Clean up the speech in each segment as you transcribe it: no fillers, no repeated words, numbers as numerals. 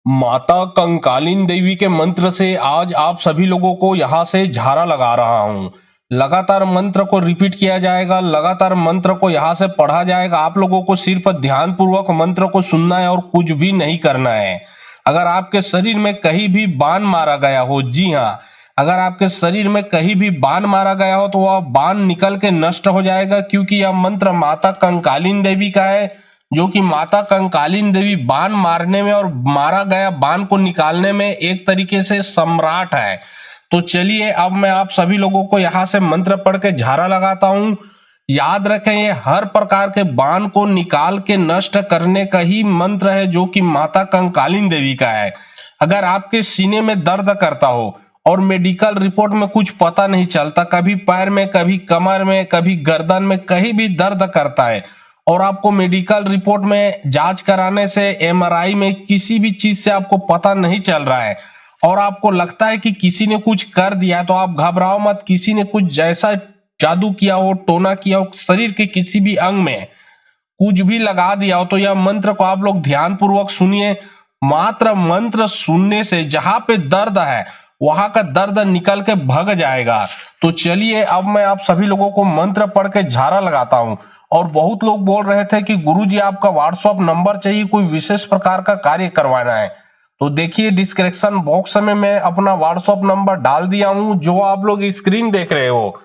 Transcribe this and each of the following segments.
माता कंकालीन देवी के मंत्र से आज आप सभी लोगों को यहाँ से झारा लगा रहा हूँ। लगातार मंत्र को रिपीट किया जाएगा, लगातार मंत्र को यहाँ से पढ़ा जाएगा। आप लोगों को सिर्फ ध्यान पूर्वक मंत्र को सुनना है और कुछ भी नहीं करना है। अगर आपके शरीर में कहीं भी बाण मारा गया हो, जी हाँ, अगर आपके शरीर में कहीं भी बाण मारा गया हो तो वह बाण निकल के नष्ट हो जाएगा, क्योंकि यह मंत्र माता कंकालीन देवी का है, जो कि माता कंकालीन देवी बाण मारने में और मारा गया बाण को निकालने में एक तरीके से सम्राट है। तो चलिए अब मैं आप सभी लोगों को यहाँ से मंत्र पढ़ के झारा लगाता हूँ। याद रखें, ये हर प्रकार के बाण को निकाल के नष्ट करने का ही मंत्र है, जो कि माता कंकालीन देवी का है। अगर आपके सीने में दर्द करता हो और मेडिकल रिपोर्ट में कुछ पता नहीं चलता, कभी पैर में, कभी कमर में, कभी गर्दन में, कहीं भी दर्द करता है और आपको मेडिकल रिपोर्ट में जांच कराने से, एमआरआई में किसी भी चीज से आपको पता नहीं चल रहा है और आपको लगता है कि किसी ने कुछ कर दिया है, तो आप घबराओ मत। किसी ने कुछ जैसा जादू किया हो, टोना किया हो, शरीर के किसी भी अंग में कुछ भी लगा दिया हो, तो यह मंत्र को आप लोग ध्यान पूर्वक सुनिए। मात्र मंत्र सुनने से जहां पे दर्द है वहां का दर्द निकल के भग जाएगा। तो चलिए अब मैं आप सभी लोगों को मंत्र पढ़ के झारा लगाता हूं। और बहुत लोग बोल रहे थे कि गुरुजी आपका व्हाट्सएप नंबर चाहिए, कोई विशेष प्रकार का कार्य करवाना है। तो देखिए डिस्क्रिप्शन बॉक्स में मैं अपना व्हाट्सएप नंबर डाल दिया हूं, जो आप लोग स्क्रीन देख रहे हो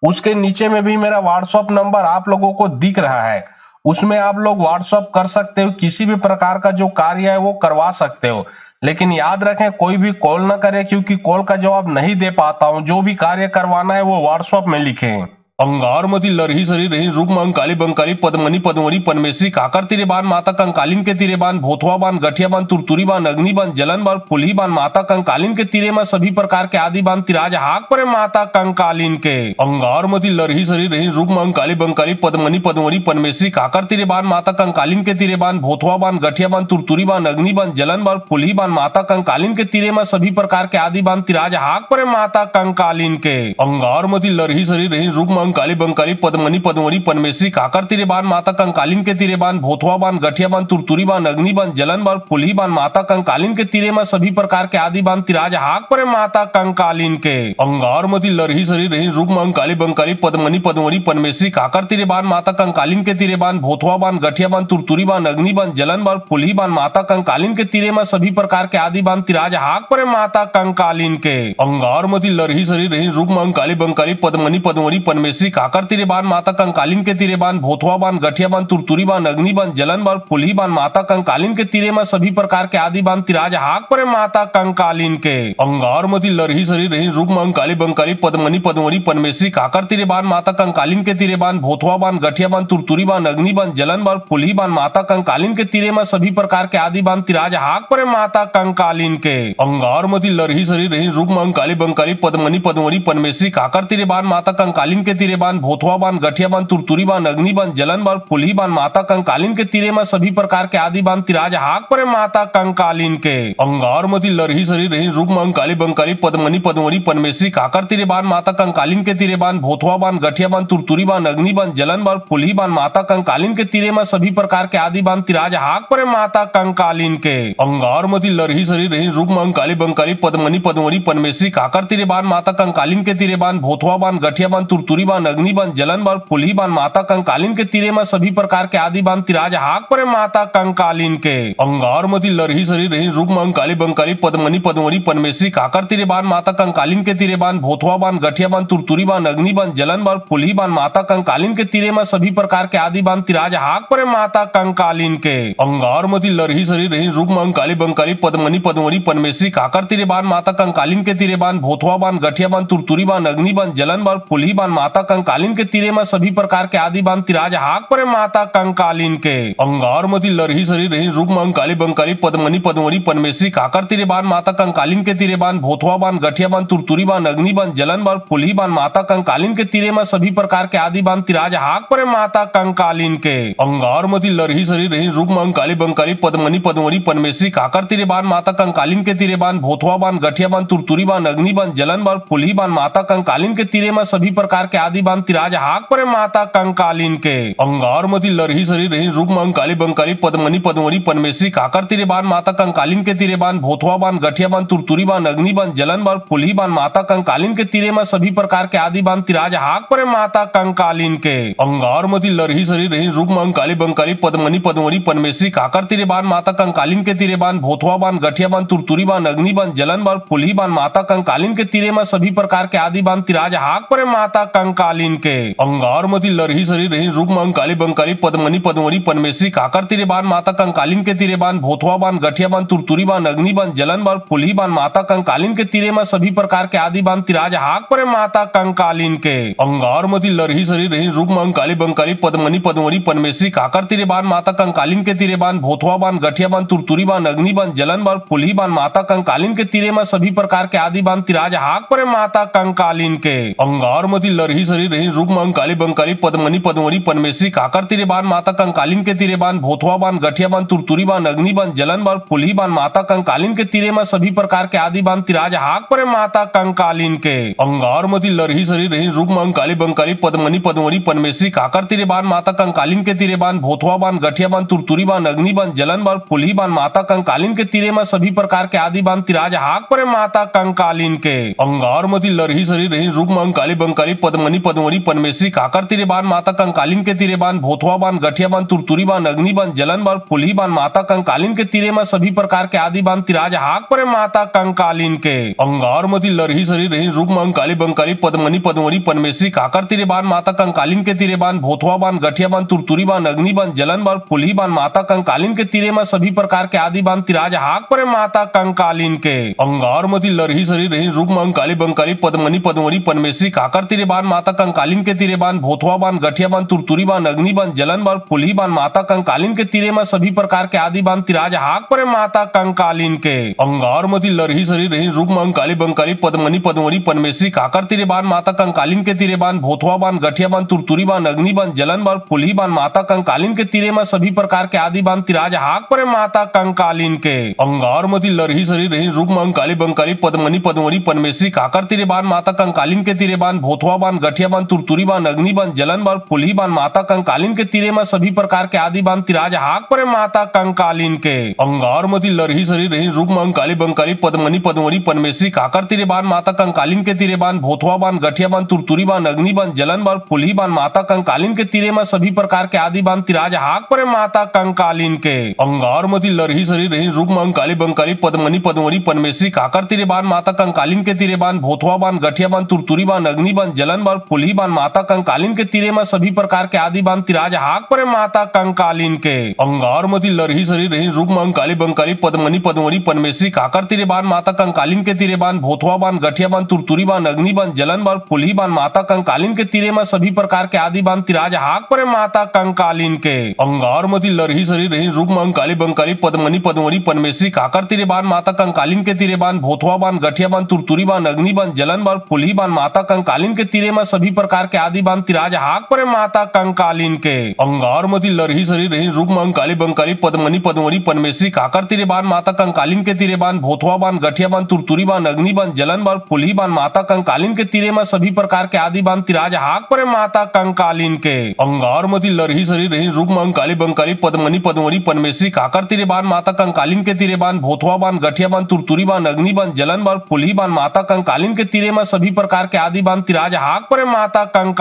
उसके नीचे में भी मेरा व्हाट्सएप नंबर आप लोगों को दिख रहा है। उसमें आप लोग व्हाट्सएप कर सकते हो, किसी भी प्रकार का जो कार्य है वो करवा सकते हो। लेकिन याद रखें, कोई भी कॉल ना करे, क्योंकि कॉल का जवाब नहीं दे पाता हूं। जो भी कार्य करवाना है वो व्हाट्सएप में लिखें। अंगारमती लरही सरी रही रूप मंकाली बंकाली पद्मनी पद्मरी पनमेश्वरी काकर तिरे बान माता कंकालीन के तिरे बान भोथवा बान गठिया बान तुरतुरी बान अग्नि बान जलन बान फुलही बान माता कंकालीन के तिरे में सभी प्रकार के आदि बान तिराज हाक परे माता कंकालीन के। अंगारमती लरही सरी रही रूप मंकाली बंकाली पद्मनी पद्मरी पनमेश्वरी काकर तिरे बान माता कंकालीन के तिरे बान भोथवा बान गठिया बान तुरतुरी बान अग्नि बान जलन बान फुलही बान माता कंकालीन के तिरे में सभी प्रकार के आदि बान तिराज हाक परे माता कंकालीन के। अंगारमती लरही सरी रही रूप कंकाली बंकाली पद्मनी पद्मरी पनमेश्वरी काकर तिरे बान माता कंकालीन के तिरे बान भोथवा बान गठिया बान तुरतुरी बान अग्नि बान जलन बान फुलही बान माता कंकालीन के तिरे में सभी प्रकार के आदि बान तिराज हाक परे माता कंकालीन के। अंगारमती लरही सरी रही रूप कंकाली बंकाली पद्मनी पद्मरी पनमेश्वरी काकर तिरे बान माता कंकालीन के तिरे बान भोथवा बान गठिया बान तुरतुरी बान अग्नि बान जलन बान फुलही बान माता कंकालीन के तिरे में सभी प्रकार के आदि बान तिराज हाक परे माता कंकालीन के। अंगारमती लरही सरी रही रूप कंकाली बंकाली पद्मनी पद्मरी पनमेश्वरी काकर तिरे बान माता कंकालीन के तिरे बान भोथवा बान गठिया बान तुरतुरी बान अग्नि बान जलन बान फुलही बान माता कंकालीन के तिरे में सभी प्रकार के आदि बान तिराज हाक परे माता कंकालीन के। अंगारमती लरही सरी रही रूप कंकाली बंकाली पद्मनी पद्मरी पनमेश्वरी काकर तिरे बान माता कंकालीन के तिरे बान भोथवा बान गठिया बान तुरतुरी बान अग्नि बान जलन बान फुलही बान माता कंकालीन के तिरे में सभी प्रकार के आदि बान तिराज हाक परे माता कंकालीन के। अंगारमती लरही सरी रही रूप कंकाली बंकाली पद्मनी पद्मरी पनमेश्वरी काकर तिरे बान माता कंकालीन के तिरे बान भोथवा बान गठिया बान तुरतुरी बान अग्नि बान जलन बान फुलही बान माता कंकालीन के तिरे में सभी प्रकार के आदि बान तिराज हाक परे माता कंकालीन के। अंगारमती लरही सरी रही रूप कंकाली बंकाली पद्मनी पद्मरी पनमेश्वरी काकर तिरे बान माता कंकालीन के तिरे बान भोथवा बान गठिया बान तुरतुरी बान अग्नि बान जलन बान फुलही बान माता कंकालीन के तिरे में सभी प्रकार के आदि बान तिराज हाक परे माता कंकालीन के। अंगारमती लरही सरी रही रूप कंकाली बंकाली पद्मनी पद्मरी पनमेश्वरी काकर तिरे बान माता कंकालीन के तिरे बान भोथवा बान गठिया बान तुरतुरी बान अग्नि बान जलन बान फुलही बान माता कंकालीन के तिरे में सभी प्रकार के आदि बान तिराज हाक परे माता कंकालीन के। अंगारमती लरही सरी रही रूप कंकाली बंकाली पद्मनी पद्मरी पनमेश्वरी काकर तिरे बान माता कंकालीन के तिरे बान भोथवा बान गठिया बान तुरतुरी बान अग्नि बान जलन बान फुलही बान माता कंकालीन के तिरे में सभी प्रकार के आदि बान तिराज हाक परे माता कंकालीन के। अंगारमती लरही सरी रही रूप कंकाली बंकाली पद्मनी पद्मरी पनमेश्वरी काकर तिरे बान माता कंकालीन के तिरे बान भोथवा बान गठिया बान तुरतुरी बान अग्नि बान जलन बान फुलही बान माता कंकालीन के तिरे में सभी प्रकार के आदि बान तिराज हाक परे माता कंकालीन के। अंगारमती लरही सरी रही रूप कंकाली बंकाली पद्मनी पद्मरी पनमेश्वरी काकर तिरे बान माता कंकालीन के तिरे बान भोथवा बान गठिया बान तुरतुरी बान अग्नि बान जलन बान फुलही बान माता कंकालीन के तिरे में सभी प्रकार के आदि बान तिराज हाक परे माता कंकालीन के। अंगारमती लरही सरी रही रूप कंकाली बंकाली पद्मनी पद्मरी पनमेश्वरी काकर तिरे बान माता कंकालीन के तिरे बान भोथवा बान गठिया बान तुरतुरी बान अग्नि बान जलन बान फुलही बान माता कंकालीन के तिरे में सभी प्रकार के आदि बान तिराज हाक परे माता कंकालीन के अंगार मती लरही सरी रही रूप मंग काली बंकाली पद्मनी पद्मरी पनमेश्वरी काकर तिरे बान माता कंकालीन के तिरे बान भोथवा बान गठिया बान तुरतुरी बान अग्नि बान जलन बान फुलही बान माता कंकालीन के तिरे में सभी प्रकार के आदि बान तिराज हाक परे माता कंकालीन के अंगार मती लरही सरी रही रूप मंग काली बंकाली पद्मनी पद्मरी पनमेश्वरी काकर तिरे बान माता कंकालीन के तिरे बान भोथवा बान गठिया बान तुरतुरी बान अग्नि बान जलन बान फुलही बान माता कंकालीन के तिरे में सभी प्रकार के आदि बान तिराज हाक परे माता कंकालीन के अंगार मती लरही सरी रही रूप मंग काली बंकाली पद्मनी पद्मरी पनमेश्वरी काकर तिरे बान माता कंकालीन के तिरे बान भोथवा बान गठिया बान तुरतुरी बान अग्नि बान जलन बान फुलही बान माता कंकालीन के तिरे में सभी प्रकार के आदि बान तिराज हाक परे माता कंकालीन के अंगार मती लरही सरी रही रूप मंग काली बंकाली पद्मनी पद्मरी पनमेश्वरी काकर तिरे बान माता कंकालीन के तिरे बान भोथवा बान गठिया बान तुरतुरी बान अग्नि बान जलन बान फुलही बान माता कंकालीन के तिरे में सभी प्रकार के आदि बान तिराज हाक परे माता कंकालीन के अंगार मती लरही सरी रही रूप मंग काली बंकाली पद्मनी पद्मरी पनमेश्वरी काकर तिरे बान माता कंकालीन के तिरे बान भोथवा बान गठिया बान तुरतुरी बान अग्नि बान जलन बान फुलही बान माता कंकालीन के तिरे में सभी प्रकार के आदि बान तिराज हाक परे माता कंकालीन के अंगार मती लरही सरी रही रूप मंग काली बंकाली पद्मनी पद्मरी पनमेश्वरी काकर तिरे बान माता कंकालीन के तिरे बान भोथवा बान गठिया बान तुरतुरी बान अग्नि बान जलन बान फुलही बान माता कंकालीन के तिरे में सभी प्रकार के आदि बान तिराज हाक परे माता कंकालीन के अंगार मती लरही सरी रही रूप मंग काली बंकाली पद्मनी पद्मरी पनमेश्वरी काकर तिरे बान माता कंकालीन के तिरे बान भोथवा बान गठिया बान तुरतुरी बान अग्नि बान जलन बान फुलही बान माता कंकालीन के तिरे में सभी प्रकार के आदि बान तिराज हाक परे माता कंकालीन के अंगार मती लरही सरी रही रूप मंग काली बंकाली पद्मनी पद्मरी पनमेश्वरी काकर तिरे बान माता कंकालीन के तिरे बान भोथवा बान गठिया बान तुरतुरी बान अग्नि बान जलन बान फुलही बान माता कंकालीन के तिरे में सभी प्रकार के आदि बान तिराज हाक परे माता कंकालीन के अंगार मती लरही सरी रही रूप मंग काली बंकाली पद्मनी पद्मरी पनमेश्वरी काकर तिरे बान माता कंकालीन के तिरे बान भोथवा बान गठिया बान तुरतुरी बान अग्नि बान जलन बान फुलही बान माता कंकालीन के तिरे में सभी प्रकार के आदि बान तिराज हाक परे माता कंकालीन के अंगार मती लरही सरी रही रूप मंग काली बंकाली पद्मनी पद्मरी पनमेश्वरी काकर तिरे बान माता कंकालीन के तिरे बान भोथवा बान गठिया बान तुरतुरी बान अग्नि बान जलन बान फुलही बान माता कंकालीन के तिरे में सभी प्रकार के आदि बान तिराज हाक परे माता कंकालीन के अंगार मती लरही सरी रही रूप मंग काली बंकाली पद्मनी पद्मरी पनमेश्वरी काकर तिरे बान माता कंकालीन के तिरे बान भोथवा बान गठिया बान तुरतुरी बान अग्नि बान जलन बान फुलही बान माता कंकालीन के तिरे में सभी प्रकार के आदि बान तिराज हाक परे माता कंकालीन के अंगार मती लरही सरी रही रूप मंग काली बंकाली पद्मनी पद्मरी पनमेश्वरी काकर तिरे बान माता कंकालीन के तिरे बान भोथवा बान गठिया बान तुरतुरी बान अग्नि बान जलन बान फुलही बान माता कंकालीन के तिरे में सभी प्रकार के आदि बान तिराज हाक परे माता कंकालीन के अंगार मती लरही सरी रही रूप मंग काली बंकाली पद्मनी पद्मरी पनमेश्वरी काकर तिरे बान माता कंकालीन के तिरे बान भोथवा बान गठिया बान तुरतुरी बान अग्नि बान जलन बान फुलही बान माता कंकालीन के तिरे में सभी प्रकार के आदि बान तिराज हाक परे माता कंकालीन के अंगार मती लरही सरी रही रूप मंग काली बंकाली पद्मनी पद्मरी पनमेश्वरी काकर तिरे बान माता कंकालीन के तिरे बान भोथवा बान गठिया बान तुरतुरी बान अग्नि बान जलन बान फुलही बान माता कंकालीन के तिरे में सभी प्रकार के आदि बान तिराज हाक परे माता कंकालीन के अंगार मती लरही सरी रही रूप मंग काली बंकाली पद्मनी पद्मरी पनमेश्वरी काकर तिरे बान माता कंकालीन के तिरे बान भोथवा बान गठिया बान तुरतुरी बान अग्नि बान जलन बान फुलही बान माता कंकालीन के तिरे में सभी प्रकार के आदि बान तिराज हाक परे माता कंकालीन के अंगार मती लरही सरी रही रूप मंग काली बंकाली पद्मनी पद्मरी पनमेश्वरी काकर तिरे बान माता कंकालीन के तिरे बान भोथवा बान गठिया बान तुरतुरी बान अग्नि बान जलन बान फुलही बान माता कंकालीन के तिरे में सभी प्रकार के आदि बान तिराज हाक परे माता कंकालीन के अंगार मती लरही सरी रही रूप मंग काली बंकाली पद्मनी पद्मरी पनमेश्वरी काकर तिरे बान माता कंकालीन के तिरे बान भोथवा बान गठिया बान तुरतुरी बान अग्नि बान जलन बान फुलही बान माता कंकालीन के तिरे में सभी प्रकार के आदि बान तिराज हाक परे माता कंकालीन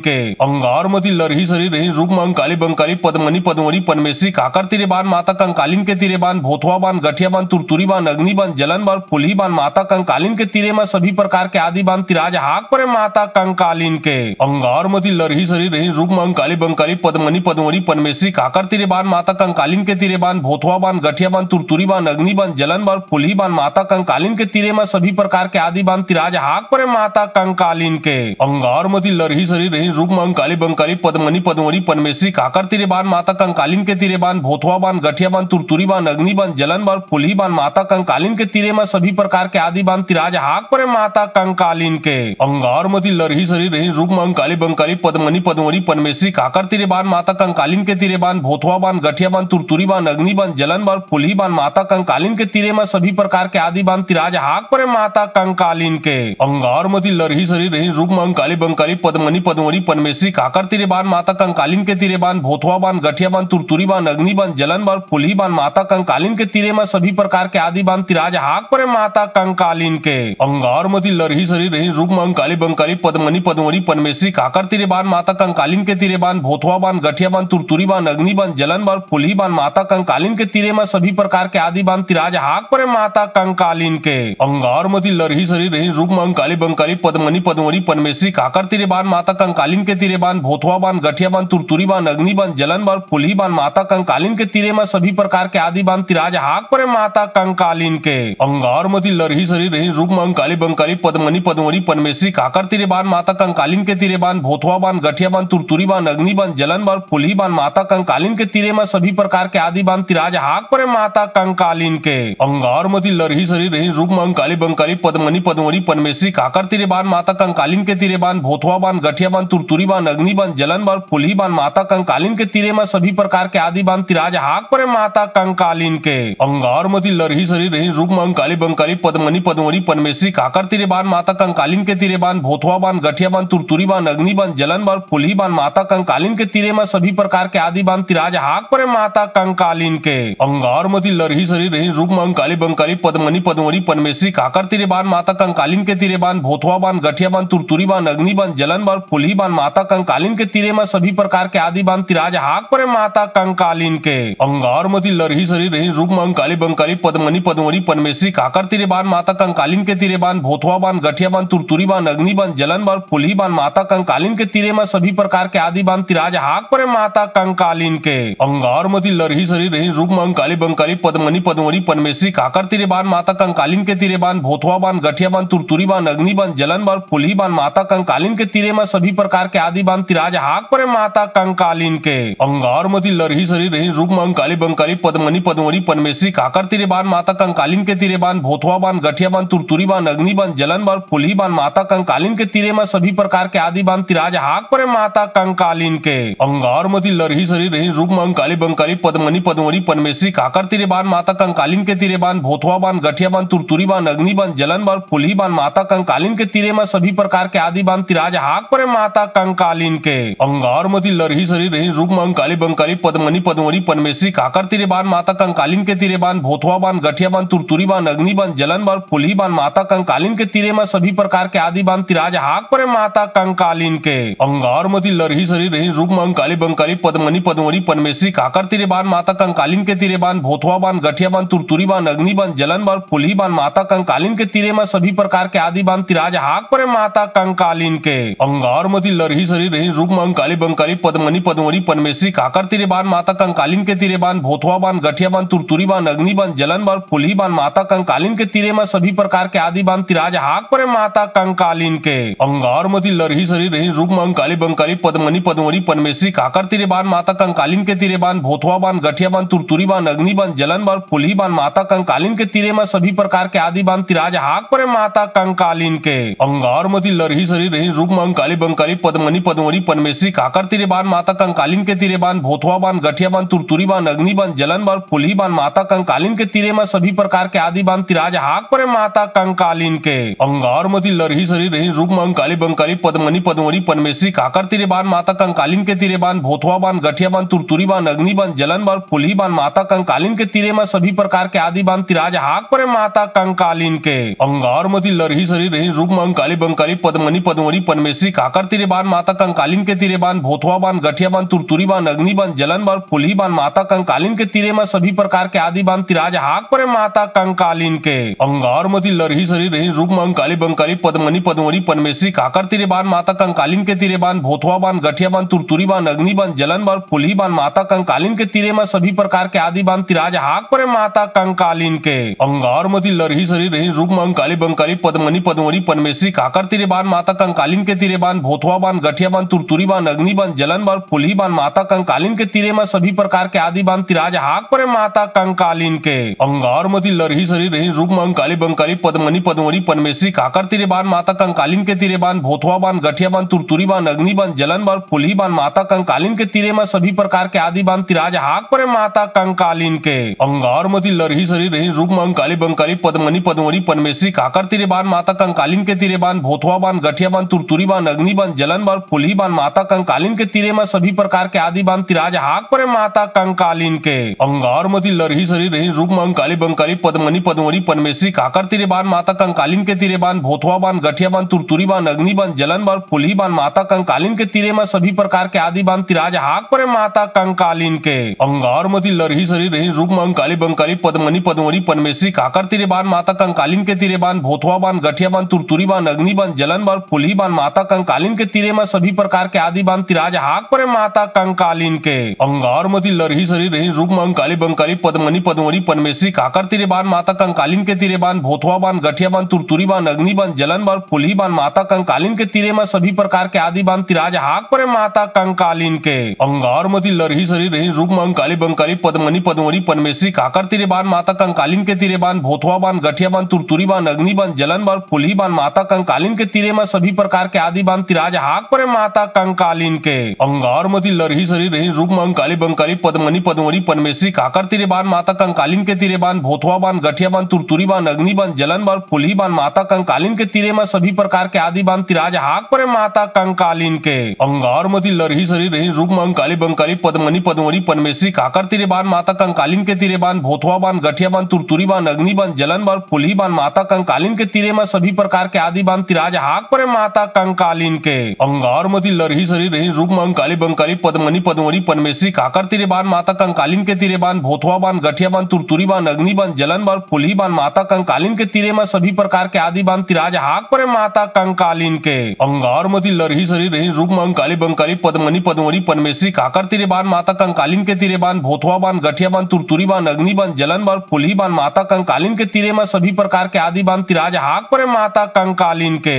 के अंगार मती लरही सरी रही रूप मंग काली बंकाली पद्मनी पद्मरी पनमेश्वरी काकर तिरे बान माता कंकालीन के तिरे बान भोथवा बान गठिया बान तुरतुरी बान अग्नि बान जलन बान फुलही बान माता कंकालीन के तिरे में सभी प्रकार के आदि बान तिराज हाक परे माता कंकालीन के अंगार मती लरही सरी रही रूप मंग काली बंकाली पद्मनी पद्मरी पनमेश्वरी काकर तिरे बान माता कंकालीन के तिरे बान भोथवा बान गठिया बान तुरतुरी बान अग्नि बान जलन बान फुलही बान माता कंकालीन के तिरे में सभी प्रकार के आदि बान तिराज हाक परे माता कंकालीन के अंगार मती लरही सरी रही रूप मंग काली बंकाली पद्मनी पद्मरी पनमेश्वरी काकर तिरे बान माता कंकालीन के तिरे बान भोथवा बान गठिया बान तुरतुरी बान अग्नि बान जलन बान फुलही बान माता कंकालीन के तिरे में सभी प्रकार के आदि बान तिराज हाक परे माता कंकालीन के अंगार मती लरही सरी रही रूप मंग काली बंकाली पद्मनी पद्मरी पनमेश्वरी काकर तिरे बान माता कंकालीन के तिरे बान भोथवा बान गठिया बान तुरतुरी बान अग्नि बान जलन बान फुलही बान माता कंकालीन के तिरे में सभी प्रकार के आदि बान तिराज हाक परे माता कंकालीन के अंगार मती लरही सरी रही रूप मंग काली बंकाली पद्मनी पद्मवरी पनमेश्वरी काकर तिरे बान माता कंकालीन के तिरे बान भोथवा बान गठिया बान तुरतुरी बान अग्नि बान जलन बान फुलही बान माता कंकालीन के तिरे में सभी प्रकार के आदि बान तिराज हाक परे माता कंकालीन के अंगार मती लरही सरी रही रूप मंकाली बंकाली पद्मनी पद्मवरी पनमेश्वरी काकर तिरे बान माता कंकालीन के तिरे बान भोथवा बान गठिया बान तुरतुरी बान अग्नि बान जलन बान फुलही बान माता कंकालीन के तिरे में सभी प्रकार के आदि बान तिराज हाक परे माता कंकालीन के अंगार मती लरही सरी रही रूप मंकाली बंकाली पद्मनी पद्मवरी पनमेश्वरी काकर तिरे बान माता कंकालीन के तिरे बान भोथवा बान गठिया बान तुरतुरी बान अग्नि बान जलन बान फुलही बान माता कंकालीन के तिरे में सभी प्रकार के आदि बान तिराज हाक परे माता कंकालीन के अंगार मती लरही सरी रही रूप मंकाली बंकाली पद्मनी पद्मवरी पनमेश्वरी काकर तिरे बान माता कंकालीन के तिरे बान भोथवा बान गठिया बान तुरतुरी बान अग्नि बान जलन बान फुलही बान माता कंकालीन के तिरे में सभी प्रकार के आदि बान तिराज हाक परे माता कंकालीन के अंगार मती लरही सरी रही रूप मंकाली बंकाली पद्मनी पद्मवरी पनमेश्वरी काकर तिरे बान माता कंकालीन के तिरे बान भोथवा बान गठिया बान तुरतुरी बान अग्नि बान जलन बान फुलही बान माता कंकालीन के तिरे में सभी प्रकार के आदि बान तिराज हाक परे माता कंकालीन के अंगार मती लरही सरी रही रूप मंकाली बंकाली पद्मनी पद्मवरी पनमेश्वरी काकर तिरे बान माता कंकालीन के तिरे बान भोथवा बान गठिया बान तुरतुरी बान अग्नि बान जलन बान फुलही बान माता कंकालीन के तिरे में सभी प्रकार के आदि बान तिराज हाक परे माता कंकालीन के अंगार मती लरही सरी रही रूप मंकाली बंकाली पद्मनी पद्मवरी पनमेश्वरी काकर तिरे बान माता कंकालीन के तिरे बान भोथवा बान गठिया बान तुरतुरी बान अग्नि बान जलन बान फुलही बान माता कंकालीन के तिरे में सभी प्रकार के आदि बान तिराज हाक परे माता कंकालीन के अंगार मती लरही सरी रही रूप मंकाली बंकाली पद्मनी पद्मवरी पनमेश्वरी काकर तिरे बान माता कंकालीन के तिरे बान भोथवा बान गठिया बान तुरतुरी बान अग्नि बान जलन बान फुलही बान माता कंकालीन के तिरे में सभी प्रकार के आदि बान तिराज हाक परे माता कंकालीन के अंगार मती लरही सरी रही रूप मंकाली बंकाली पद्मनी पद्मवरी पनमेश्वरी काकर तिरे बान माता कंकालीन के तिरे बान भोथवा बान गठिया बान तुरतुरी बान अग्नि बान जलन बान फुलही बान माता कंकालीन के तिरे में सभी प्रकार के आदि बान तिराज हाक परे माता कंकालीन के अंगार मती लरही सरी रही रूप मंकाली बंकाली पद्मनी पद्मवरी पनमेश्वरी काकर तिरे बान माता कंकालीन के तिरे बान भोथवा बान गठिया बान तुरतुरी बान अग्नि बान जलन बान फुलही बान माता कंकालीन के तिरे में सभी प्रकार के आदि बान तिराज हाक परे माता कंकालीन के अंगार मती लरही सरी रही रूप मंकाली बंकाली पद्मनी पद्मवरी पनमेश्वरी काकर तिरे बान माता कंकालीन के तिरे बान भोथवा बान गठिया बान तुरतुरी बान अग्नि बान जलन बान फुलही बान माता कंकालीन के तिरे में सभी प्रकार के आदि बान तिराज हाक परे माता कंकालीन के अंगार मती लरही सरी रही रूप मंकाली बंकाली पद्मनी पद्मवरी पनमेश्वरी काकर तिरे बान माता कंकालीन के तिरे बान भोथवा बान गठिया बान तुरतुरी बान अग्नि बान जलन बान फुलही बान माता कंकालीन के तिरे में सभी प्रकार के आदि बान तिराज हाक परे माता कंकालीन के अंगार मती लरही सरी रही रूप मंकाली बंकाली पद्मनी पद्मवरी पनमेश्वरी काकर तिरे बान माता कंकालीन के तिरे बान भोथवा बान गठिया बान तुरतुरी बान अग्नि बान जलन बान फुलही बान माता कंकालीन के तिरे में सभी प्रकार के आदि बान तिराज हाक परे माता कंकालीन के अंगार मती लरही सरी रही रूप मंकाली बंकाली पद्मनी पद्मवरी पनमेश्वरी काकर तिरे बान माता कंकालीन के तिरे बान भोथवा बान गठिया बान तुरतुरी बान अग्नि बान जलन बान फुलही बान माता कंकालीन के तिरे में सभी प्रकार के आदि बान तिराज हाक परे माता कंकालीन के अंगार मती लरही सरी रही रूप मंकाली बंकाली पद्मनी पद्मवरी पनमेश्वरी काकर तिरे बान माता कंकालीन के तिरे बान भोथवा बान गठिया बान तुरतुरी बान अग्नि बान जलन बान फुलही बान माता कंकालीन के तिरे में सभी प्रकार के आदि बान तिराज हाक परे माता कंकालीन के अंगार मती लरही सरी रही रूप मंकाली बंकाली पद्मनी पद्मवरी पनमेश्वरी काकर तिरे बान माता कंकालीन के तिरे बान भोथवा बान गठिया बान तुरतुरी बान अग्नि बान जलन बान फुलही बान माता कंकालीन के तिरे में सभी प्रकार के आदि बान तिराज हाक परे माता कंकालीन के अंगार मती लरही सरी रही रूप मंकाली बंकाली पद्मनी पद्मवरी पनमेश्वरी काकर तिरे बान माता कंकालीन के तिरे बान भोथवा बान गठिया बान तुरतुरी बान अग्नि बान जलन बान फुलही बान माता कंकालीन के तिरे में सभी प्रकार के आदि बान तिराज हाक परे माता कंकालीन के अंगार मती लरही सरी रही रूप मंकाली बंकाली पद्मनी पद्मवरी पनमेश्वरी काकर तिरे बान माता कंकालीन के तिरे बान भोथवा बान गठिया बान तुरतुरी बान अग्नि बान जलन बान फुलही बान माता कंकालीन के तिरे में सभी प्रकार के आदि बान तिराज हाक परे माता कंकालीन के अंगार मती लरही सरी रही रूप मंकाली बंकाली पद्मनी पद्मवरी पनमेश्वरी काकर तिरे बान माता कंकालीन के तिरे बान भोथवा बान गठिया बान तुरतुरी बान अग्नि बान जलन बान फुलही बान माता कंकालीन के तिरे में सभी प्रकार के आदि बान तिराज हाक परे माता कंकालीन के अंगार मती लरही सरी रही रूप मंकाली बंकाली पद्मनी पद्मवरी पनमेश्वरी काकर तिरे बान माता कंकालीन के तिरे बान भोथवा बान गठिया बान तुरतुरी बान अग्नि बान जलन बान फुलही बान माता कंकालीन के तिरे में सभी प्रकार के आदि बान तिराज हाक परे माता कंकालीन के अंगार मती लरही सरी रही रूप मंकाली बंकाली पद्मनी पद्मवरी पनमेश्वरी काकर तिरे बान माता कंकालीन के तिरे बान भोथवा बान गठिया बान तुरतुरी बान अग्नि बान जलन बान फुलही बान माता कंकालीन के तिरे में सभी प्रकार के आदि बान तिराज हाक परे माता कंकालीन के अंगार मती लरही सरी रही रूप मंकाली बंकाली पद्मनी पद्मवरी पनमेश्वरी काकर तिरे बान माता कंकालीन के तिरे बान भोथवा बान गठिया बान तुरतुरी बान अग्नि बान जलन बान फुलही बान माता कंकालीन के तीरे में सभी प्रकार के आदि बान तिराज हाक परे माता कंकालीन के अंगार मती लरही सरी रही रूप में अंकाली बंकाली पद्मनी पद्मरी पनमेश्वरी काकर तीरे बान माता कंकालीन के तीरे बान भोथवा बान गठिया बान तुरतुरी बान अग्नि बान जलन बान फुलही बान माता कंकालीन के तीरे में सभी प्रकार के आदि बान तिराज हाक परे माता कंकालीन के अंगार मती लरही सरी रही रूप में अंकाली बंकाली पद्मनी पद्मरी पनमेश्वरी काकर तीरे बान माता कंकालीन के तीरे बान भोथवा बान गठिया बान तुरतुरी बान अग्नि बान जलन बान फुलही बान माता कंकालीन के तीरे में सभी प्रकार के आदि बान तिराज हाक परे माता कंकालीन के अंगार मती लरही सरी रही रूप में अंकाली बंकाली पद्मनी पद्मरी पनमेश्वरी काकर तीरे बान माता कंकालीन के तीरे बान भोथवा बान गठिया बान तुरतुरी बान अग्नि बान जलन बान फुलही बान माता कंकालीन के तीरे में सभी प्रकार के आदि बान तिराज हाक परे माता कंकालीन के अंगार मती लरही सरी रही रूप में अंकाली बंकाली पद्मनी पद्मरी पनमेश्वरी काकर तीरे बान माता कंकालीन के तीरे बान भोथवा बान गठिया बान तुरतुरी बान अग्नि बान जलन बान फुलही बान माता कंकालीन के तीरे में सभी प्रकार के आदि बान तिराज हाक परे माता कंकालीन के अंगार मती लरही सरी रही रूप में अंकाली बंकाली पद्मनी पद्मरी पनमेश्वरी काकर तीरे बान माता कंकालीन के तीरे बान भोथवा बान गठिया बान तुरतुरी बान अग्नि बान जलन बान फुलही बान माता कंकालीन के तीरे में सभी प्रकार के आदि बान तिराज हाक परे माता कंकालीन के अंगार मती लरही सरी रही रूप में अंकाली बंकाली पद्मनी पद्मरी पनमेश्वरी काकर तीरे बान माता कंकालीन के तीरे बान भोथवा बान गठिया बान तुरतुरी बान अग्नि बान जलन बान फुलही बान माता कंकालीन के तीरे में सभी प्रकार के आदि बान तिराज हाक परे माता कंकालीन के अंगार मती लरही सरी रही रूप में अंकाली बंकाली पद्मनी पद्मरी पनमेश्वरी काकर तीरे बान माता कंकालीन के तीरे बान भोथवा बान गठिया बान तुरतुरी बान अग्नि बान जलन बान फुलही बान माता कंकालीन के तीरे में सभी प्रकार के आदि बान तिराज हाक परे माता कंकालीन के अंगार मती लरही सरी रही रूप में अंकाली बंकाली पद्मनी पद्मरी पनमेश्वरी काकर तीरे बान माता कंकालीन के तीरे बान भोथवा बान गठिया बान तुरतुरी बान अग्नि बान जलन बान फुलही बान माता कंकालीन के तीरे में सभी प्रकार के आदि बान तिराज हाक परे माता कंकालीन के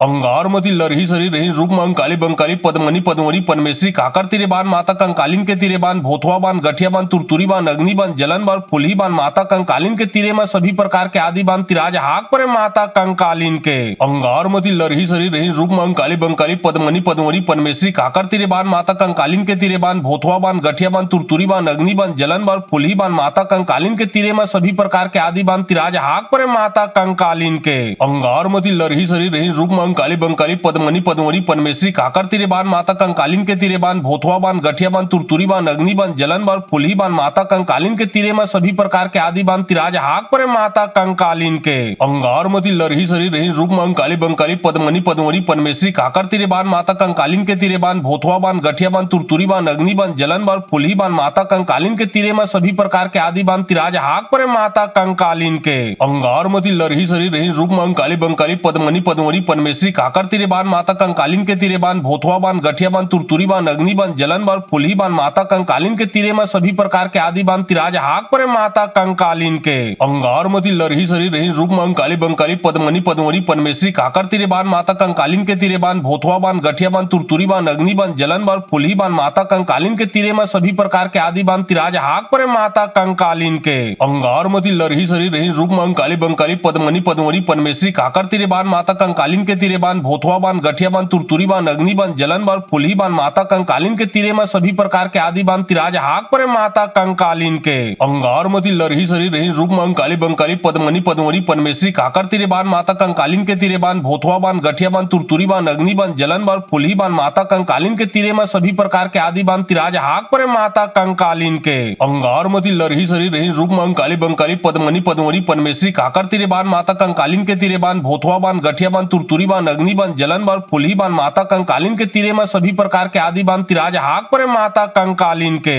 अंगार मती लरही सरी रही रूप में अंकाली बंकाली पद्मनी पद्मरी पनमेश्वरी काकर तीरे बान माता कंकालीन के तीरे बान भोथवा बान गठिया बान तुरतुरी बान अग्नि बान जलन बान फुलही बान माता कंकालीन के तीरे में सभी प्रकार के आदि बान तिराज हाक परे माता कंकालीन के अंगार मती लरही सरी रही रूप में अंकाली बंकाली पद्मनी पद्मरी पनमेश्वरी काकर तीरे बान माता कंकालीन के तीरे बान भोथवा बान गठिया बान तुरतुरी बान अग्नि बान जलन बान फुलही बान माता कंकालीन के तीरे में सभी प्रकार के आदि बान तिराज हाक परे माता कंकालीन के अंगार मती लरही सरी रही रूप में अंकाली बंकाली पद्मनी पद्मरी पनमेश्वरी काकर तीरे बान माता कंकालीन के तीरे बान भोथवा बान गठिया बान तुरतुरी बान अग्नि बान जलन बान फुलही बान माता कंकालीन के तीरे में सभी प्रकार के आदि बान तिराज हाक परे माता कंकालीन के अंगार मती लरही सरी रही रूप में अंकाली बंकाली पद्मनी पद्मरी पनमेश्वरी काकर तीरे बान माता कंकालीन के तीरे बान भोथवा बान गठिया बान तुरतुरी बान अग्नि बान जलन बान फुलही बान माता कंकालीन के तीरे में सभी प्रकार के आदि बान तिराज हाक परे माता कंकालीन के अंगार मती लरही सरी रही रूप में अंकाली बंकाली पद्मनी पद्मरी पनमेश्वरी काकर तीरे बान माता कंकालीन के तीरे बान भोथवा बान गठिया बान तुरतुरी बान अग्नि बान जलन बान फुलही बान माता कंकालीन के तीरे में सभी प्रकार के आदि बान तिराज हाक परे माता कंकालीन के अंगार मती लरही सरी रही रूप में अंकाली बंकाली पद्मनी पद्मरी पनमेश्वरी काकर तीरे बान माता कंकालीन के तीरे बान भोथवा बान गठिया बान तुरतुरी बान अग्नि बान जलन बान फुलही बान माता कंकालीन के तीरे में सभी प्रकार के आदि बान तिराज हाक परे माता कंकालीन के अंगार मती लरही सरी रही रूप में अंकाली बंकाली पद्मनी पद्मरी पनमेश्वरी काकर तीरे बान माता कंकालीन के तीरे बान भोथवा बान गठिया बान तुरतुरी बान अग्नि बान जलन बान फुलही बान माता कंकालीन के तीरे में सभी प्रकार के आदि बान तिराज हाक परे माता कंकालीन के अंगार मती लरही सरी रही रूप में अंकाली बंकाली पद्मनी पद्मरी पनमेश्वरी काकर तीरे बान माता कंकालीन के तीरे बान भोथवा बान गठिया बान तुरतुरी बान अग्नि बान जलन बान फुलही बान माता कंकालीन के तीरे में सभी प्रकार के आदि बान तिराज हाक परे माता कंकालीन के अंगार मती लरही सरी रही रूप में अंकाली बंकाली पद्मनी पद्मरी पनमेश्वरी काकर तीरे बान माता कंकालीन के तीरे बान भोथवा बान गठिया बान तुरतुरी बान अग्नि बान जलन बान फुलही बान माता कंकालीन के तीरे में सभी प्रकार के आदि बान तिराज हाक परे माता कंकालीन के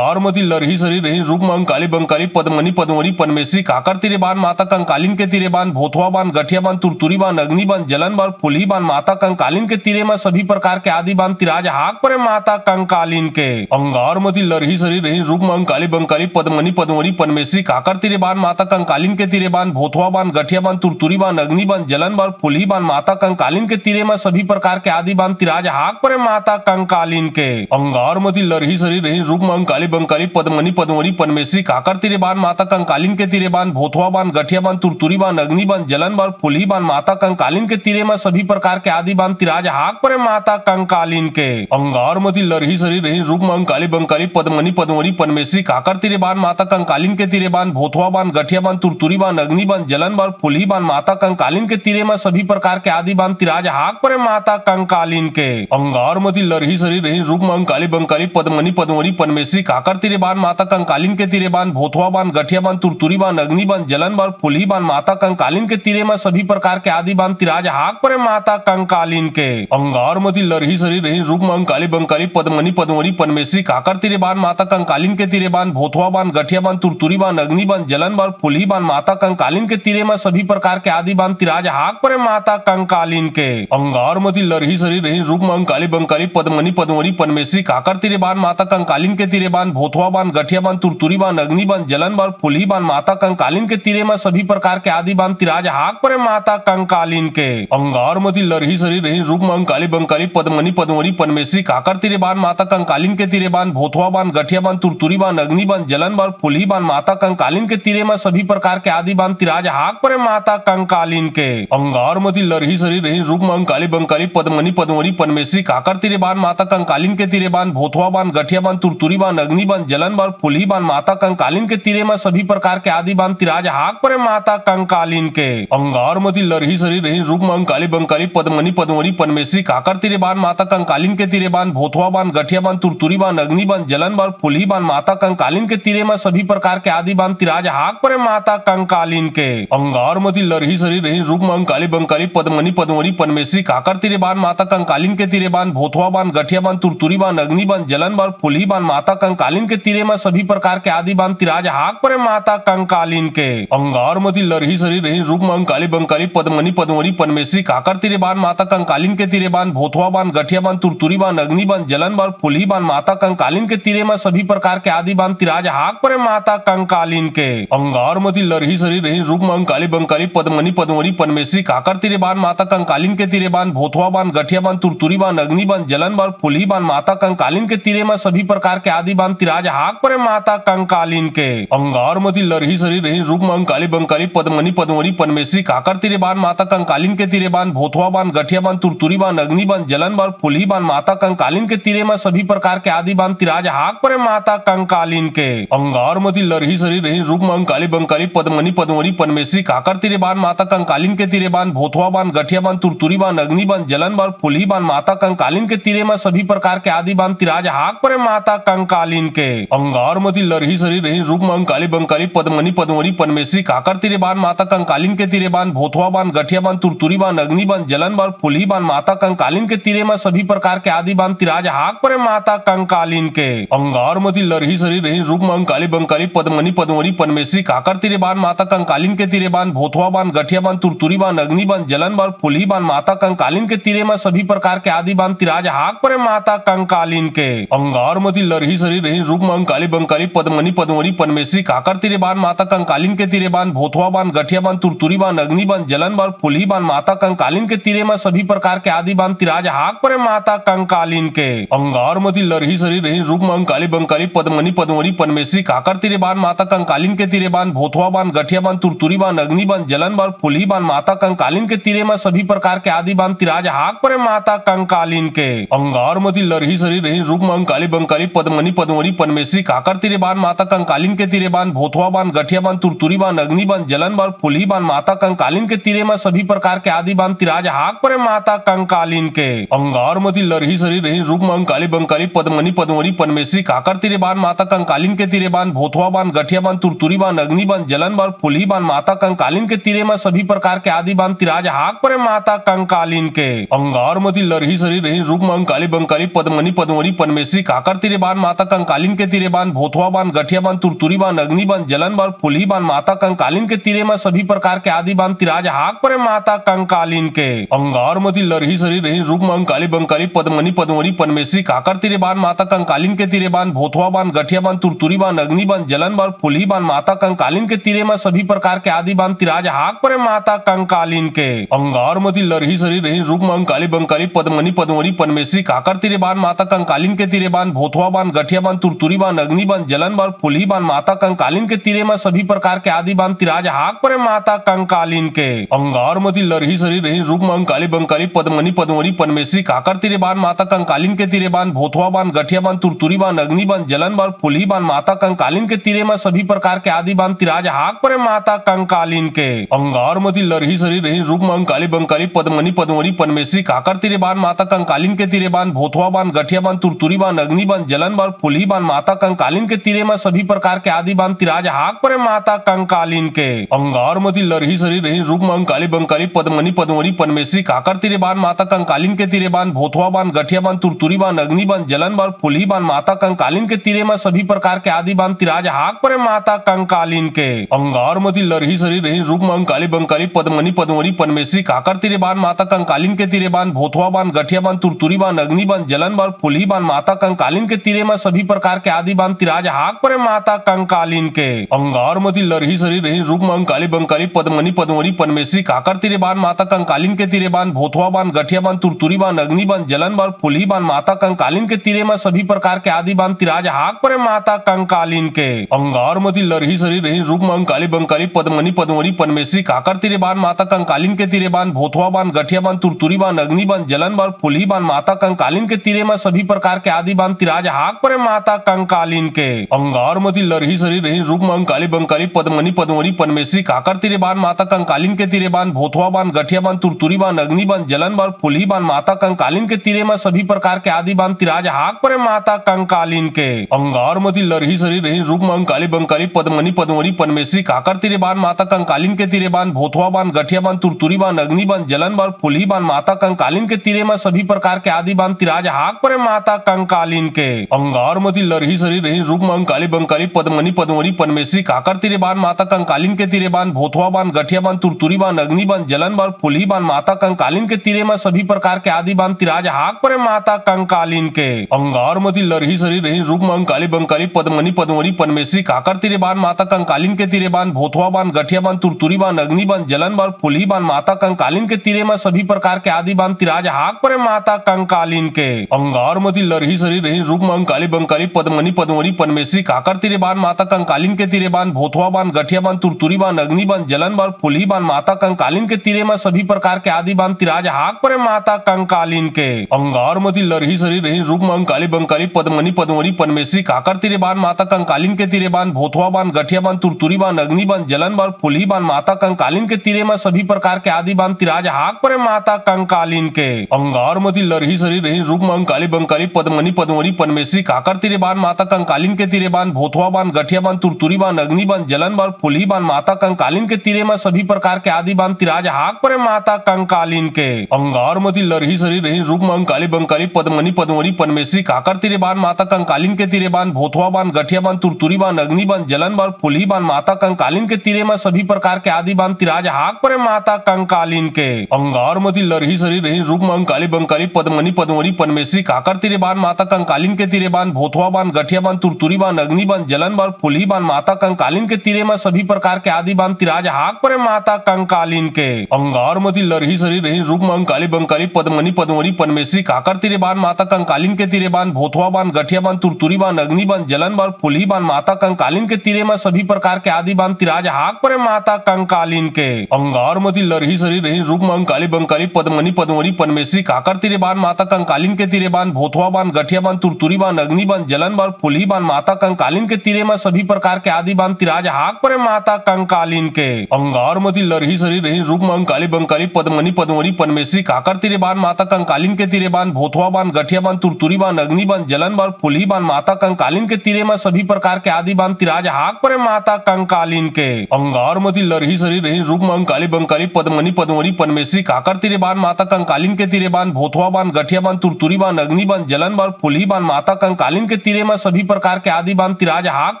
अंगार मती लरही सरी रही रूप में अंकाली बंकाली पद्मनी पद्मरी पनमेश्वरी काकर तीरे बान माता कंकालीन के तीरे बान भोथवा बान गठिया बान तुरतुरी बान अग्नि बान जलन बान फुलही बान माता कंकालीन के तीरे में सभी प्रकार के आदि बान तिराज हाक परे माता कंकालीन के अंगार मती लरही सरी रही रूप में अंकाली बंकाली पद्मनी पद्मरी पनमेश्वरी काकर तीरे बान माता कंकालीन के तीरे बान भोथवा बान गठिया बान तुरतुरी बान अग्नि बान जलन बान फुलही बान माता कंकालीन के तीरे में सभी प्रकार के आदि बान तिराज हाक परे माता कंकालीन के अंगार मती लरही सरी रही रूप में अंकाली बंकाली पद्मनी पद्मरी पनमेश्वरी काकर तीरे बान माता कंकालीन के तीरे बान भोथवा बान गठिया बान तुरतुरी बान अग्नि बान जलन बान फुलही बान माता कंकालीन के तीरे में सभी प्रकार के आदि बान तिराज हाक परे माता कंकालीन के अंगार मती लरही सरी रही रूप में अंकाली बंकाली पद्मनी पद्मरी पनमेश्वरी काकर तीरे बान माता कंकालीन के तीरे बान भोथवा बान गठिया बान तुरतुरी बान अग्नि बान जलन बान फुलही बान माता कंकालीन के तीरे में सभी प्रकार के आदि आदि बान तिराज हाक परे माता कंकालीन के अंगारमती लरही सरी रही रूप मंकाली बंकाली पद्मनी पद्मरी पनमेश्वरी काकर तिरे बान माता कंकालीन के तिरे बान भोथवा बान गठिया बान तुरतुरी बान अग्नि बान जलन बान फुलही बान माता कंकालीन के तिरे में सभी प्रकार के आदि बान तिराज हाक परे माता कंकालीन के अंगारमती लरही सरी रही रूप मंकाली बंकाली पद्मनी पद्मरी पनमेश्वरी काकर तिरे बान माता कंकालीन के तिरे बान भोथवा बान गठिया बान तुरतुरी बान अग्नि बान जलन बान फुलही बान माता कंकालीन के तिरे में सभी प्रकार के आदि बान तिराज हाक परे माता कंकालीन के अंगारमती लरही सरी रही रूप मंकाली बंकाली पद्मनी पद्मरी पनमेश्वरी काकर तिरे बान माता कंकालीन के तिरे बान भोथवा बान गठिया बान तुरतुरी बान अग्नि बान जलन बान फुलही बान माता कंकालीन के तिरे में सभी प्रकार के आदि बान तिराज हाक परे माता कंकालीन के अंगारमती लरही सरी रही रूप मंकाली बंकाली पद्मनी पद्मरी पनमेश्वरी काकर तिरे बान माता कंकालीन के तिरे बान भोथवा बान गठिया बान तुरतुरी बान अग्नि बान जलन बान फुलही बान माता कंकालीन के तिरे में सभी प्रकार के आदि बान तिराज हाक परे माता कंकालीन के अंगारमती लरही सरी रही रूप मंकाली बंकाली पद्मनी पद्मरी पनमेश्वरी काकर तिरे बान माता कंकालीन के तिरे बान भोथवा बान गठिया बान तुरतुरी बान अग्नि बान जलन बान फुलही बान माता कंकालीन के तिरे में सभी प्रकार के आदि बान तिराज हाक परे माता कंकालीन के अंगारमती लरही सरी रही रूप मंकाली बंकाली पद्मनी पद्मरी पनमेश्वरी काकर तिरे बान माता कंकालीन के तिरे बान भोथवा बान गठिया बान तुरतुरी बान अग्नि बान जलन बान फुलही बान माता कंकालीन के तिरे में सभी प्रकार के आदि बान तिराज हाक परे माता कंकालीन के अंगारमती लरही सरी रही रूप मंकाली बंकाली पद्मनी पद्मरी पनमेश्वरी काकर तिरे बान माता कंकालीन के तिरे बान भोथवा बान गठिया बान तुरतुरी बान अग्नि बान जलन बान फुलही बान माता कंकालीन के तिरे में सभी प्रकार के आदि बान तिराज हाक परे माता कंकालीन के अंगारमती लरही सरी रही रूप मंकाली बंकाली पद्मनी पद्मरी पनमेश्वरी काकर तिरे बान माता कंकालीन के तिरे बान भोथवा बान गठिया बान तुरतुरी बान अग्नि बान जलन बान फुलही बान माता कंकालीन के तिरे में सभी प्रकार के आदि बान तिराज हाक परे माता कंकालीन के अंगारमती लरही सरी रही रूप मंकाली बंकाली पद्मनी पद्मरी पनमेश्वरी काकर तिरे बान माता कंकालीन के तिरे बान भोथवा बान गठिया बान तुरतुरी बान अग्नि बान जलन बान फुलही बान माता कंकालीन के तिरे में सभी प्रकार के आदि बान तिराज हाक परे माता कंकालीन के अंगारमती लरही सरी रही रूप मंकाली बंकाली पद्मनी पद्मरी पनमेश्वरी काकर तिरे बान माता कंकालीन के तिरे बान भोथवा बान गठिया बान तुरतुरी बान अग्नि बान जलन बान फुलही बान माता कंकालीन के तिरे में सभी प्रकार के आदि बान तिराज हाक परे माता कंकालीन के अंगारमती लरही सरी रही रूप मंकाली बंकाली पद्मनी पद्मरी पनमेश्वरी काकर तिरे बान माता कंकालीन के तिरे बान भोथवा बान गठिया बान तुरतुरी बान अग्नि बान जलन बान फुलही बान माता कंकालीन के तिरे में सभी प्रकार के आदि बान तिराज हाक परे माता कंकालीन के अंगारमती लरही सरी रही रूप मंकाली बंकाली पद्मनी पद्मरी पनमेश्वरी काकर तिरे बान माता कंकालीन के तिरे बान भोथवा बान गठिया बान तुरतुरी बान अग्नि बान जलन बान फुलही बान माता कंकालीन के तिरे में सभी प्रकार के आदि बान तिराज हाक परे माता कंकालीन के अंगारमती लरही सरी रही रूप मंकाली बंकाली पद्मनी पद्मरी पनमेश्वरी काकर तिरे बान माता कंकालीन के तिरे बान भोथवा बान गठिया बान तुरतुरी बान अग्नि बान जलन बान फुलही बान माता कंकालीन के तिरे में सभी प्रकार के आदि बान तिराज हाक परे माता कंकालीन के अंगारमती लरही सरी रही रूप मंकाली बंकाली पद्मनी पद्मरी पनमेश्वरी काकर तिरे बान माता कंकालीन के तिरे बान भोथवा बान गठिया बान तुरतुरी बान अग्नि बान जलन बान फुलही बान माता कंकालीन के तिरे में सभी प्रकार के आदि बान तिराज हाक परे माता कंकालीन के अंगारमती लरही सरी रही रूप मंकाली बंकाली पद्मनी पद्मरी पनमेश्वरी काकर तिरे बान माता कंकालीन के तिरे बान भोथवा बान गठिया बान तुरतुरी बान अग्नि बान जलन बान फुलही बान माता कंकालीन के तिरे में सभी प्रकार के आदि बान तिराज हाक परे माता कंकालीन के अंगारमती लरही सरी रही रूप मंकाली बंकाली पद्मनी पद्मरी पनमेश्वरी काकर तिरे बान माता कंकालीन के तिरे बान भोथवा बान गठिया बान तुरतुरी बान अग्नि बान जलन बान फुलही बान माता कंकालीन के तिरे में सभी प्रकार के आदि बान तिराज हाक परे माता कंकालीन के अंगारमती लरही सरी रही रूप मंकाली बंकाली पद्मनी पद्मरी पनमेश्वरी काकर तिरे बान माता कंकालीन के तिरे बान भोथवा बान गठिया बान तुरतुरी बान अग्नि बान जलन बान फुलही बान माता कंकालीन के तिरे में सभी प्रकार के आदि बान तिराज हाक परे माता कंकालीन के अंगारमती लरही सरी रही रूप मंकाली बंकाली पद्मनी पद्मरी पनमेश्वरी काकर तिरे बान माता कंकालीन के तिरे बान भोथवा बान गठिया बान तुरतुरी बान अग्नि बान जलन बान फुलही बान माता कंकालीन के तिरे में सभी प्रकार के आदि बान तिराज हाक परे माता कंकालीन के अंगारमती लरही सरी रही रूप मंकाली बंकाली पद्मनी पद्मरी पनमेश्वरी काकर तिरे बान माता कंकालीन के तिरे बान भोथवा बान गठिया बान तुरतुरी बान अग्नि बान जलन बान फुलही बान माता कंकालीन के तिरे में सभी प्रकार के आदि बान तिराज हाक परे माता कंकालीन के अंगारमती लरही सरी रही रूप मंकाली बंकाली पद्मनी पद्मरी पनमेश्वरी काकर तिरे बान माता कंकालीन के तिरे बान भोथवा बान गठिया बान तुरतुरी बान अग्नि बान जलन बान फुलही बान माता कंकालीन के तिरे में सभी प्रकार के आदि बान तिराज हाक परे माता कंकालीन के अंगारमती लरही सरी रही रूप मंकाली बंकाली पद्मनी पद्मरी पनमेश्वरी काकर तिरे बान माता कंकालीन के तिरे बान भोथवा बान गठिया बान तुरतुरी बान अग्नि बान जलन बान फुलही बान माता कंकालीन के तिरे में सभी प्रकार के आदि बान तिराज हाक परे माता कंकालीन के अंगारमती लरही सरी रही रूप मंकाली बंकाली पद्मनी पद्मवरी पनमेश्वरी काकर तिरेबान माता कंकालिन के तिरेबान भोथवा बान गठिया बान तुरतुरी बान अग्नि बान जलन बान फुलही बान माता कंकालिन के तिरे में सभी प्रकार के आदि बान तिराज हाक पर माता कंकालिन के अंगारमती लरही सरी रही रूप मंकाली बंकाली पद्मनी पद्मवरी पनमेश्वरी काकर तिरेबान माता कंकालिन के तिरेबान भोथवा बान गठिया बान तुरतुरी बान अग्नि बान जलन बान फुलही बान माता कंकालिन के तिरे में सभी प्रकार के आदि बान तिराज हाक पर माता कंकालिन के अंगारमती लरही सरी रही रूप मंकाली बंकाली पद्मनी पद्मवरी पनमेश्वरी काकर तिरेबान माता कंकालिन के तिरेबान भोथवा बान गठिया बान तुरतुरी बान अग्नि बान जलन बान फुलही बान माता कंकालिन के तिरे में सभी प्रकार के आदि बान तिराज हाक पर माता कंकालिन के अंगारमती लरही सरी रही रूप मंकाली बंकाली पद्मनी पद्मवरी पनमेश्वरी काकर तिरेबान माता कंकालिन के तिरेबान भोथवा बान गठिया बान तुरतुरी बान अग्नि बान जलन बान फुलही बान माता कंकालिन के तिरे में सभी प्रकार के आदि बान तिराज हाक पर माता कंकालिन के अंगारमती लरही सरी रही रूप मंकाली बंकाली पद्मनी पद्मवरी पनमेश्वरी काकर तिरेबान माता कंकालिन के तिरेबान भोथवा बान गठिया बान तुरतुरी बान अग्नि बान जलन बान फुलही बान माता कंकालिन के तिरे में सभी प्रकार के आदि बान तिराज हाक पर माता कंकालिन के अंगारमती लरही सरी रही रूप मंकाली बंकाली पद्मनी पद्मवरी पनमेश्वरी काकर तिरेबान माता कंकालिन के तिरेबान भोथवा बान गठिया बान तुरतुरी बान अग्नि बान जलन बान फुलही बान माता कंकालिन के तिरे में सभी प्रकार के आदि बान तिराज हाक पर माता कंकालिन के अंगारमती लरही सरी रही रूप मंकाली बंकाली पद्मनी पद्मवरी पनमेश्वरी काकर तिरेबान माता कंकालिन के तिरेबान भोथवा बान गठिया बान तुरतुरी बान अग्नि बान जलन बान फुलही बान माता कंकालिन के तिरे में सभी प्रकार के आदि बान तिराज हाक पर माता कंकालिन के अंगारमती लरही सरी रही रूप मंकाली बंकाली पद्मनी पद्मवरी पनमेश्वरी काकर तिरेबान माता कंकालिन के तिरेबान भोथवा बान गठिया बान तुरतुरी बान अग्नि बान जलन बान फुलही बान माता कंकालिन के तिरे में सभी प्रकार के आदि बान तिराज हाक पर माता कंकालिन के अंगारमती लरही सरी रही रूप मंकाली बंकाली पद्मनी पद्मवरी पनमेश्वरी काकर तिरेबान माता कंकालिन के तिरेबान भोथवा बान गठिया बान तुरतुरी बान अग्नि बान जलन बान फुलही बान माता कंकालिन के तिरे में सभी प्रकार के आदि बान तिराज हाक पर माता कंकालिन के अंगारमती लरही सरी रही रूप मंकाली बंकाली पद्मनी पद्मवरी पनमेश्वरी काकर तिरेबान माता कंकालिन के तिरेबान भोथवा बान गठिया बान तुरतुरी बान अग्नि बान जलन बान फुलही बान माता कंकालिन के तिरे में सभी प्रकार के आदि बान तिराज हाक पर माता कंकालिन के अंगारमती लरही सरी रही रूप मंकाली बंकाली पद्मनी पद्मवरी पनमेश्वरी काकर तिरेबान माता कंकालिन के तिरेबान भोथवा बान गठिया बान तुरतुरी बान अग्नि बान जलन बान फुलही बान माता कंकालिन के तिरे में सभी प्रकार के आदि बान तिराज हाक पर माता कंकालिन के अंगारमती लरही सरी रही रूप मंकाली बंकाली पद्मनी पद्मवरी पनमेश्वरी काकर तिरेबान माता कंकालिन के तिरेबान भोथवा बान गठिया बान तुरतुरी बान अग्नि बान जलन बान फुलही बान माता कंकालिन के तिरे में सभी प्रकार के आदि बान तिराज हाक पर माता कंकालिन के अंगारमती लरही सरी रही रूप मंकाली बंकाली पद्मनी पद्मवरी पनमेश्वरी काकर तिरेबान माता कंकालिन के तिरेबान भोथवा बान गठिया बान तुरतुरी बान अग्नि बान जलन बान फुलही बान माता कंकालिन के तिरे में सभी प्रकार के आदि बान तिराज हाक पर माता कंकालिन के अंगारमती लरही सरी रही रूप मंकाली बंकाली पद्मनी पद्मवरी पनमेश्वरी काकर तिरेबान माता कंकालिन के तिरेबान भोथवा बान गठिया बान तुरतुरी बान अग्नि बान जलन बान फुलही बान माता कंकालिन के तिरे में सभी प्रकार के आदि बान तिराज हाक पर माता कंकालिन के अंगारमती लरही सरी रही रूप मंकाली बंकाली पद्मनी पद्मवरी पनमेश्वरी काकर तिरेबान माता कंकालिन के तिरेबान भोथवा बान गठिया बान तुरतुरी बान अग्नि बान जलन बान फुलही बान माता कंकालिन के तिरे में सभी प्रकार के आदि बान तिराज हाक पर माता कंकालिन के अंगारमती लरही सरी रही रूप मंकाली बंकाली पद्मनी पद्मवरी पनमेश्वरी काकर तिरेबान माता कंकालिन के तिरेबान भोथवा बान गठिया बान तुरतुरी बान अग्नि बान जलन बान फुलही बान माता कंकालिन के तिरे में सभी प्रकार के आदि बान तिराज हाक पर माता कंकालिन के अंगारमती लरही सरी रही रूप मंकाली बंकाली पद्मनी पद्मवरी पनमेश्वरी काकर तिरेबान माता कंकालिन के तिरेबान भोथवा बान गठिया बान तुरतुरी बान अग्नि बान जलन बान फुलही बान माता कंकालिन के तिरे में सभी प्रकार के आदि बान तिराज हाक पर माता कंकालिन के अंगारमती लरही सरी रही रूप मंकाली बंकाली पद्मनी पद्मवरी पनमेश्वरी काकर तिरेबान माता कंकालिन के तिरेबान भोथवा बान गठिया बान तुरतुरी बान अग्नि बान जलन बान फुलही बान माता कंकालिन के तिरे में सभी प्रकार के आदि बान तिराज हाक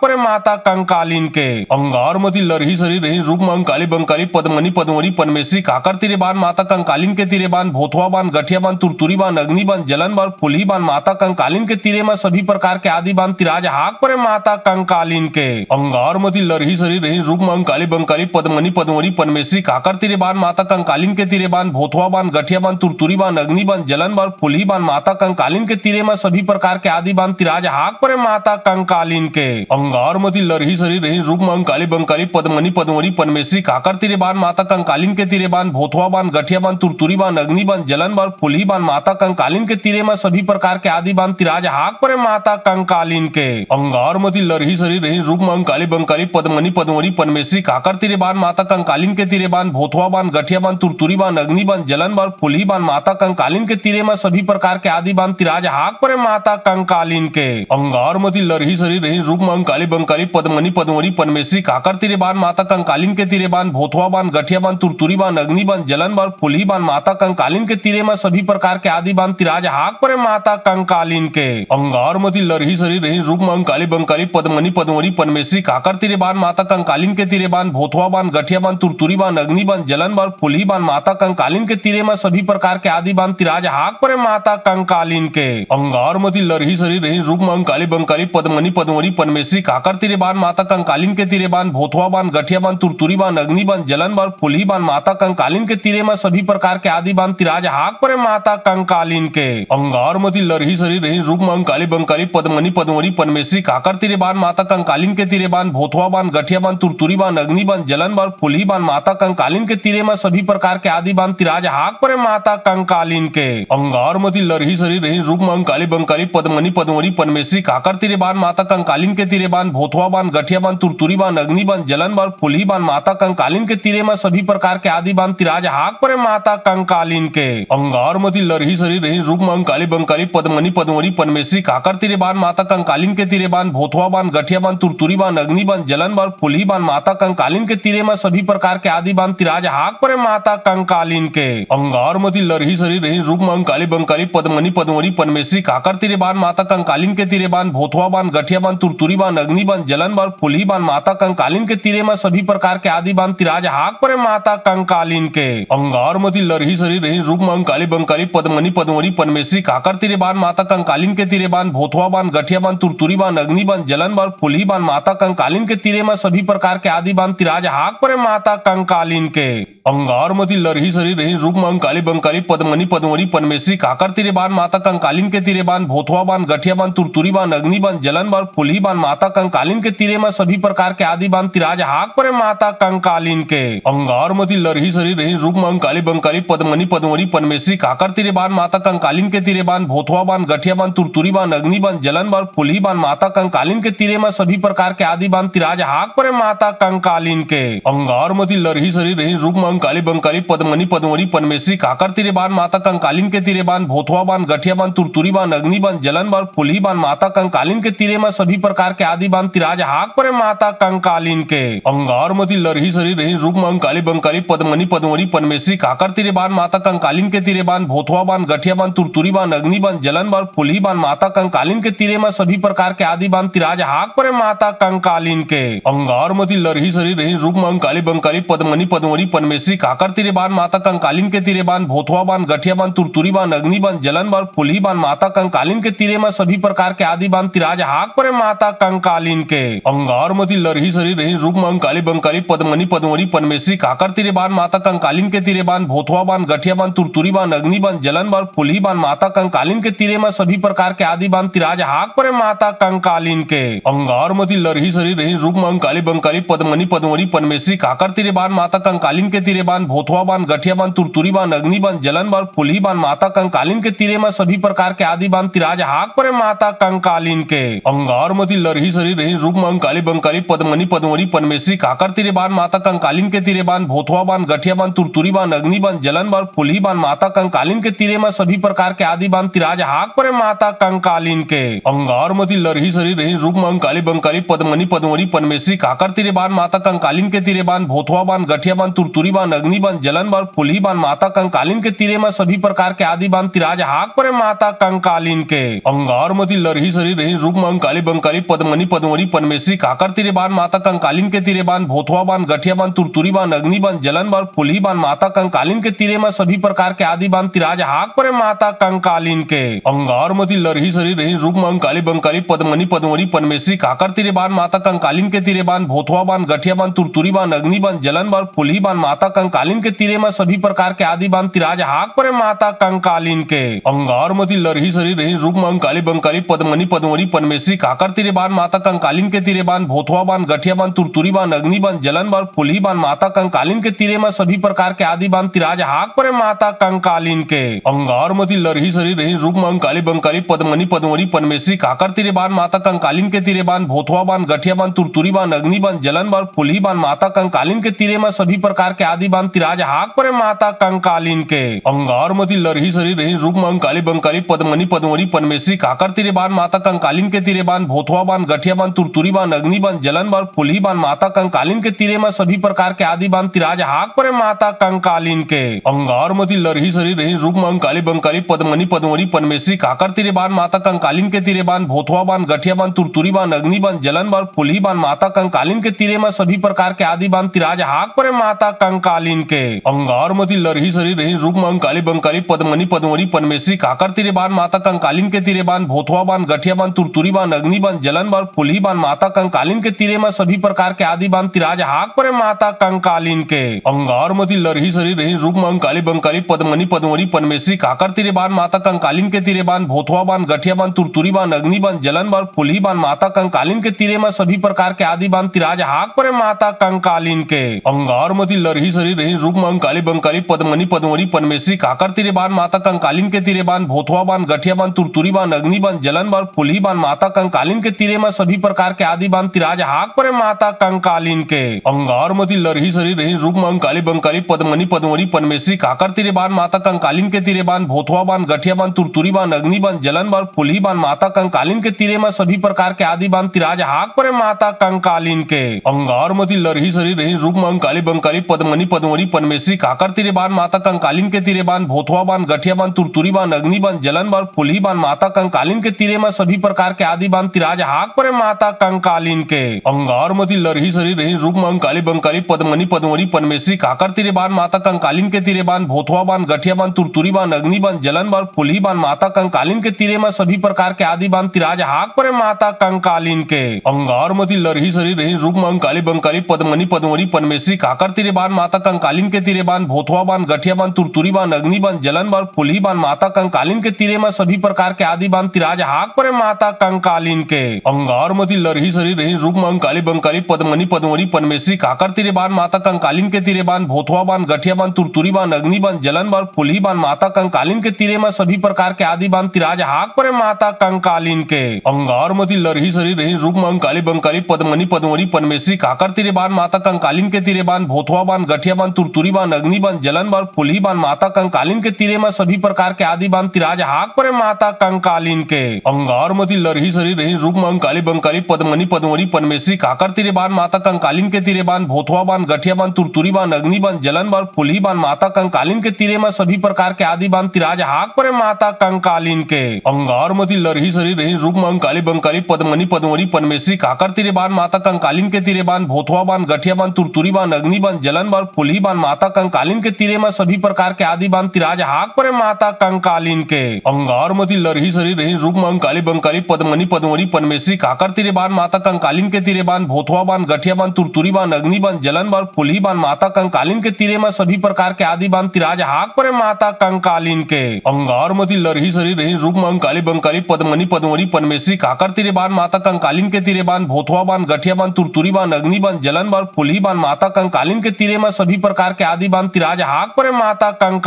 पर माता कंकालिन के अंगारमती लरही सरी रही रूप मंकाली बंकाली पद्मनी पद्मवरी पनमेश्वरी काकर तिरेबान माता कंकालिन के तिरेबान भोथवा बान गठिया बान तुरतुरी बान अग्नि बान जलन बान फुलही बान माता कंकालिन के तिरे में सभी प्रकार के आदि बान तिराज हाक पर माता कंकालिन के अंगारमती लरही सरी रही रूप मंकाली बंकाली पद्मनी पद्मवरी पनमेश्वरी काकर तिरेबान माता कंकालिन के तिरेबान भोथवा बान गठिया बान तुरतुरी बान अग्नि बान जलन बान फुलही बान माता कंकालिन के तिरे में सभी प्रकार के आदि बान तिराज हाक पर माता कंकालिन के अंगारमती लरही सरी रही रूप मंकाली बंकाली पद्मनी पद्मवरी पनमेश्वरी काकर तिरेबान माता कंकालिन के तिरेबान भोथवा बान गठिया बान तुरतुरी बान अग्नि बान जलन बान फुलही बान माता कंकालिन के तिरे में सभी प्रकार के आदि बान तिराज हाक पर माता कंकालिन के अंगारमती लरही सरी रही रूप मंकाली बंकाली पद्मनी पद्मवरी पनमेश्वरी काकर तिरेबान माता कंकालिन के तिरेबान भोथवा बान गठिया बान तुरतुरी बान अग्नि बान जलन बार फुलही बान माता कंकालिन के तीरे में सभी प्रकार के आदि बान तिराज हाक परे माता कंकालिन के अंगार मती लरही सरी रही रूप मंकाली बंकाली पद्मनी पद्मरी पनमेश्वरी काकर तीरे बान माता कंकालिन के तीरे बान भोथवा बान गठिया बान तुरतुरी बान अग्नि बान जलन बान फुलही बान माता कंकालिन के तीरे में सभी प्रकार के आदि बान तिराज हाक परे माता कंकालिन के अंगार मती लरही सरी रही रूप मंकाली बंकाली पद्मनी पद्मरी पनमेश्वरी काकर तीरे बान माता कंकालिन के तीरे बान भोथवा बान गठिया बान तुरतुरी बान अग्नि बान जलन बान फुलही बान माता कंकालिन के तीरे में सभी प्रकार के आदि बान तिराज हाक परे माता कंकालिन के अंगार मती लरही सरी रही रूप मंकाली बंकाली पद्मनी पद्मरी पनमेश्वरी काकर तीरे बान माता कंकालिन के तीरे बान भोथवा बान गठिया बान तुरतुरी बान अग्नि बान जलन बान फुलही बान माता कंकालिन के तीरे में सभी प्रकार के आदि बान तिराज हाक परे माता कंकालिन के अंगार मती लरही सरी रही रूप मंकाली बंकाली पद्मनी पद्मरी पनमेश्वरी काकर तीरे बान माता कंकालिन के तीरे बान भोथवा बान गठिया बान तुरतुरी बान अग्नि बान जलन बान फुलही बान माता कंकालिन के तीरे में सभी प्रकार के आदि बान तिराज हाक परे माता कंकालिन के अंगार मती लरही सरी रही रूप मंकाली बंकाली पद्मनी पद्मरी पनमेश्वरी काकर तीरे बान माता कंकालिन के तीरे बान भोथवा बान गठिया बान तुरतुरी बान अग्नि बान जलन बान फुलही बान माता कंकालिन के तीरे में सभी प्रकार के आदि बान तिराज हाक परे माता कंकालिन के अंगार मती लरही सरी रही रूप मंकाली बंकाली पद्मनी पद्मरी पनमेश्वरी काकर तीरे बान माता कंकालिन के तीरे बान भोथवा बान गठिया बान तुरतुरी बान अग्नि बान जलन बान फुलही बान माता कंकालिन के तीरे में सभी प्रकार के आदि बान तिराज हाक परे माता कंकालिन के अंगार मती लरही सरी रही रूप मंकाली बंकाली पद्मनी पद्मरी पनमेश्वरी काकर तीरे बान माता कंकालिन के तीरे बान भोथवा बान गठिया बान तुरतुरी बान अग्नि बान जलन बान फुलही बान माता कंकालिन के तीरे में सभी प्रकार के आदि बान तिराज हाक परे माता कंकालिन के अंगार मती लरही सरी रही रूप मंकाली बंकाली पद्मनी पद्मरी पनमेश्वरी काकर तीरे बान माता कंकालिन के तीरे बान भोथवा बान गठिया बान तुरतुरी बान अग्नि बान जलन बान फुलही बान माता कंकालिन के तीरे में सभी प्रकार के आदि बान तिराज हाक परे माता कंकालिन के अंगार मती लरही सरी रही रूप मंकाली बंकाली पद्मनी पद्मरी पनमेश्वरी काकर तीरे बान माता कंकालिन के तीरे बान भोथवा बान गठिया बान तुरतुरी बान अग्नि बान जलन बान फुलही बान माता कंकालिन के तीरे में सभी प्रकार के आदि बान तिराज हाक परे माता कंकालिन के अंगार मती लरही सरी रही रूप मंकाली बंकाली पद्मनी पद्मरी पनमेश्वरी काकर तीरे बान माता कंकालिन के तीरे बान भोथवा बान गठिया बान तुरतुरी बान अग्नि बान जलन बान फुलही बान माता कंकालिन के तीरे में सभी प्रकार के आदि बान तिराज हाक परे माता कंकालिन के अंगार मती लरही सरी रही रूप मंकाली बंकाली पद्मनी पद्मरी पनमेश्वरी काकर तीरे बान माता कंकालिन के तीरे बान भोथवा बान गठिया बान तुरतुरी बान अग्नि बान जलन बान फुलही बान माता कंकालिन के तीरे में सभी प्रकार के आदि बान तिराज हाक परे माता कंकालिन के अंगार मती लरही सरी रही रूप मंकाली बंकाली पद्मनी पद्मरी पनमेश्वरी काकर तीरे बान माता कंकालिन के तीरे बान भोथवा बान गठिया बान तुरतुरी बान अग्नि बान जलन बान फुलही बान माता कंकालिन के तीरे में सभी प्रकार के आदि बान तिराज हाक परे माता कंकालिन के अंगार मती लरही सरी रही रूप मंकाली बंकाली पद्मनी पद्मरी पनमेश्वरी काकर तीरे बान माता कंकालिन के तीरे बान भोथवा बान गठिया बान तुरतुरी बान अग्नि बान जलन बान फुलही बान माता कंकालिन के तीरे में सभी प्रकार के आदि बान तिराज हाक परे माता कंकालिन के अंगार मती लरही सरी रही रूप मंकाली बंकाली पद्मनी पद्मरी पनमेश्वरी काकर तीरे बान माता कंकालिन के तीरे बान भोथवा बान गठिया बान तुरतुरी बान अग्नि बान जलन बान फुलही बान माता कंकालिन के तीरे में सभी प्रकार के आदि बान तिराज हाक परे माता कंकालिन के अंगार मती लरही सरी रही रूप मंकाली बंकाली पद्मनी पद्मरी पनमेश्वरी काकर तीरे बान माता कंकालिन के तीरे बान भोथवा बान गठिया बान तुरतुरी बान अग्नि बान जलन बान फुलही बान माता कंकालिन के तीरे में सभी प्रकार के आदि बान तिराज हाक परे माता कंकालिन के अंगार मती लरही सरी रही रूप मंकाली बंकाली पद्मनी पद्मरी पनमेश्वरी काकर तीरे बान माता कंकालिन के तीरे बान भोथवा बान गठिया बान तुरतुरी बान अग्नि बान जलन बान फुलही बान माता कंकालिन के तीरे में सभी प्रकार के आदि बान तिराज हाक परे माता कंकालिन के अंगार मती लरही सरी रही रूप मंकाली बंकाली पद्मनी पद्मरी पनमेश्वरी काकर तीरे बान माता कंकालिन के तीरे बान भोथवा बान गठिया बान तुरतुरी बान अग्नि बान जलन बान फुलही बान माता कंकालिन के तीरे में सभी प्रकार के आदि बान तिराज हाक परे माता कंकालिन के अंगार मती लरही सरी रही रूप मंकाली बंकाली पद्मनी पद्मरी पनमेश्वरी काकर तीरे बान माता कंकालिन के तीरे बान भोथवा बान गठिया बान तुरतुरी बान अग्नि बान जलन बान फुलही बान माता कंकालिन के तीरे में सभी प्रकार के आदि बान तिराज हाक परे माता कंकालिन के अंगार मती लरही सरी रही रूप मंकाली बंकाली पद्मनी पद्मरी पनमेश्वरी काकर तीरे बान माता कंकालिन के तीरे बान भोथवा बान गठिया बान तुरतुरी बान अग्नि बान जलन बान फुलही बान माता कंकालिन के तीरे में सभी प्रकार के आदि बान तिराज हाक परे माता कंकालिन के अंगार मती लरही सरी रही रूप मंकाली बंकाली पद्मनी पद्मरी पनमेश्वरी काकर तीरे बान माता कंकालिन के तीरे बान भोथवा बान गठिया बान तुरतुरी बान अग्नि बान जलन बान फुलही बान माता कंकालिन के तीरे में सभी प्रकार के आदि बान तिराज हाक परे माता कंकालिन के अंगार मती लरही सरी रही रूप मंकाली बंकाली पद्मनी पद्मरी पनमेश्वरी काकर तीरे बान माता कंकालिन के तीरे बान भोथवा बान गठिया बान तुरतुरी बान अग्नि बान जलन बान फुलही बान माता कंकालिन के तीरे में सभी प्रकार के आदि आदि बान तिराज हाक परे माता कंकालीन के अंगारमती लरही सरी रही रुकमंग काली बंकाली पद्मनी पद्मरी पनमेश्वरी काकर तिरे बान माता कंकालीन के तिरे बान भोथवा बान गठिया बान तुरतुरी बान अग्नि बान जलन बान फुलही बान माता कंकालीन के तिरे में सभी प्रकार के आदि बान तिराज हाक परे माता कंकालीन के अंगारमती लरही सरी रही रुकमंग काली बंकाली पद्मनी पद्मरी पनमेश्वरी काकर तिरे बान माता कंकालीन के तिरे बान भोथवा बान गठिया बान तुरतुरी बान अग्नि बान जलन बान फुलही बान माता कंकालीन के तिरे में सभी प्रकार के आदि बान तिराज हाक परे माता कंकालीन के अंगारमती लरही सरी रही रुकमंग काली बंकाली पद्मनी पद्मरी पनमेश्वरी काकर तिरे बान माता कंकालीन के तिरे बान भोथवा बान गठिया बान तुरतुरी बान अग्नि बान जलन बान फुलही बान माता कंकालीन के तिरे में सभी प्रकार के आदि बान तिराज हाक परे माता कंकालीन के अंगारमती लरही सरी रही रुकमंग काली बंकाली पद्मनी पद्मरी पनमेश्वरी काकर तिरे बान माता कंकालीन के तिरे बान भोथवा बान गठिया बान तुरतुरी बान अग्नि बान जलन बान फुलही बान माता कंकालीन के तिरे में सभी प्रकार के आदि बान तिराज हाक परे माता कंकालीन के अंगारमती लरही सरी रही रुकमंग काली बंकाली पद्मनी पद्मरी पनमेश्वरी काकर तिरे बान माता कंकालीन के तिरे बान भोथवा बान गठिया बान तुरतुरी बान अग्नि बान जलन बान फुलही बान माता कंकालीन के तिरे में सभी प्रकार के आदि बान तिराज हाक परे माता कंकालीन के अंगारमती लरही सरी रही रुकमंग काली बंकाली पद्मनी पद्मरी पनमेश्वरी काकर तिरे बान माता कंकालीन के तिरे बान भोथवा बान गठिया बान तुरतुरी बान अग्नि बान जलन बान फुलही बान माता कंकालीन के तिरे में सभी प्रकार के आदि बान तिराज हाक परे माता कंकालीन के अंगारमती लरही सरी रही रुकमंग काली बंकाली पद्मनी पद्मरी पनमेश्वरी काकर तिरे बान माता कंकालीन के तिरे बान भोथवा बान गठिया बान तुरतुरी बान अग्नि बान जलन बान फुलही बान माता कंकालीन के तिरे में सभी प्रकार के आदि बान तिराज हाक परे माता कंकालीन के अंगारमती लरही सरी रही रुकमंग काली बंकाली पद्मनी पद्मरी पनमेश्वरी काकर तिरे बान माता कंकालीन के तिरे बान भोथवा बान गठिया बान तुरतुरी बान अग्नि बान जलन बान फुलही बान माता कंकालीन के तिरे में सभी प्रकार के आदि बान तिराज हाक परे माता कंकालीन के अंगारमती लरही सरी रही रुकमंग काली बंकाली पद्मनी पद्मरी पनमेश्वरी काकर तिरे बान माता कंकालीन के तिरे बान भोथवा बान गठिया बान तुरतुरी बान अग्नि बान जलन बान फुलही बान माता कंकालीन के तिरे में सभी प्रकार के आदि बान तिराज हाक परे माता कंकालीन के अंगारमती लरही सरी रही रुकमंग काली बंकाली पद्मनी पद्मरी पनमेश्वरी काकर तिरे बान माता कंकालीन के तिरे बान भोथवा बान गठिया बान तुरतुरी बान अग्नि बान जलन बान फुलही बान माता कंकालीन के तिरे में सभी प्रकार के आदि बान तिराज हाक परे माता कंकालीन के अंगारमती लरही सरी रही रुकमंग काली बंकाली पद्मनी पद्मरी पनमेश्वरी काकर तिरे बान माता कंकालीन के तिरे बान भोथवा बान गठिया बान तुरतुरी बान अग्नि बान जलन बान फुलही बान माता कंकालीन के तिरे में सभी प्रकार के आदि बान तिराज हाक परे माता कंकालीन के अंगारमती लरही सरी रही रुकमंग काली बंकाली पद्मनी पद्मरी पनमेश्वरी काकर तिरे बान माता कंकालीन के तिरे बान भोथवा बान गठिया बान तुरतुरी बान अग्नि बान जलन बान फुलही बान माता कंकालीन के तिरे में सभी प्रकार के आदि बान तिराज हाक परे माता कंकालीन के अंगारमती लरही सरी रही रुकमंग काली बंकाली पद्मनी पद्मरी पनमेश्वरी काकर तिरे बान माता कंकालीन के तिरे बान भोथवा बान गठिया बान तुरतुरी बान अग्नि बान जलन बान फुलही बान माता कंकालीन के तिरे में सभी प्रकार के आदि बान तिराज हाक परे माता कंकालीन के अंगारमती लरही सरी रही रुकमंग काली बंकाली पद्मनी पद्मरी पनमेश्वरी काकर तिरे बान माता कंकालीन के तिरे बान भोथवा बान गठिया बान तुरतुरी बान अग्नि बान जलन बान फुलही बान माता कंकालीन के तिरे में सभी प्रकार के आदि बान तिराज हाक परे माता कंकालीन के अंगारमती लरही सरी रही रुकमंग काली बंकाली पद्मनी पद्मरी पनमेश्वरी काकर तिरे बान माता कंकालीन के तिरे बान भोथवा बान गठिया बान तुरतुरी बान अग्नि बान जलन बान फुलही बान माता कंकालीन के तिरे में सभी प्रकार के आदि बान तिराज हाक परे माता कंकालीन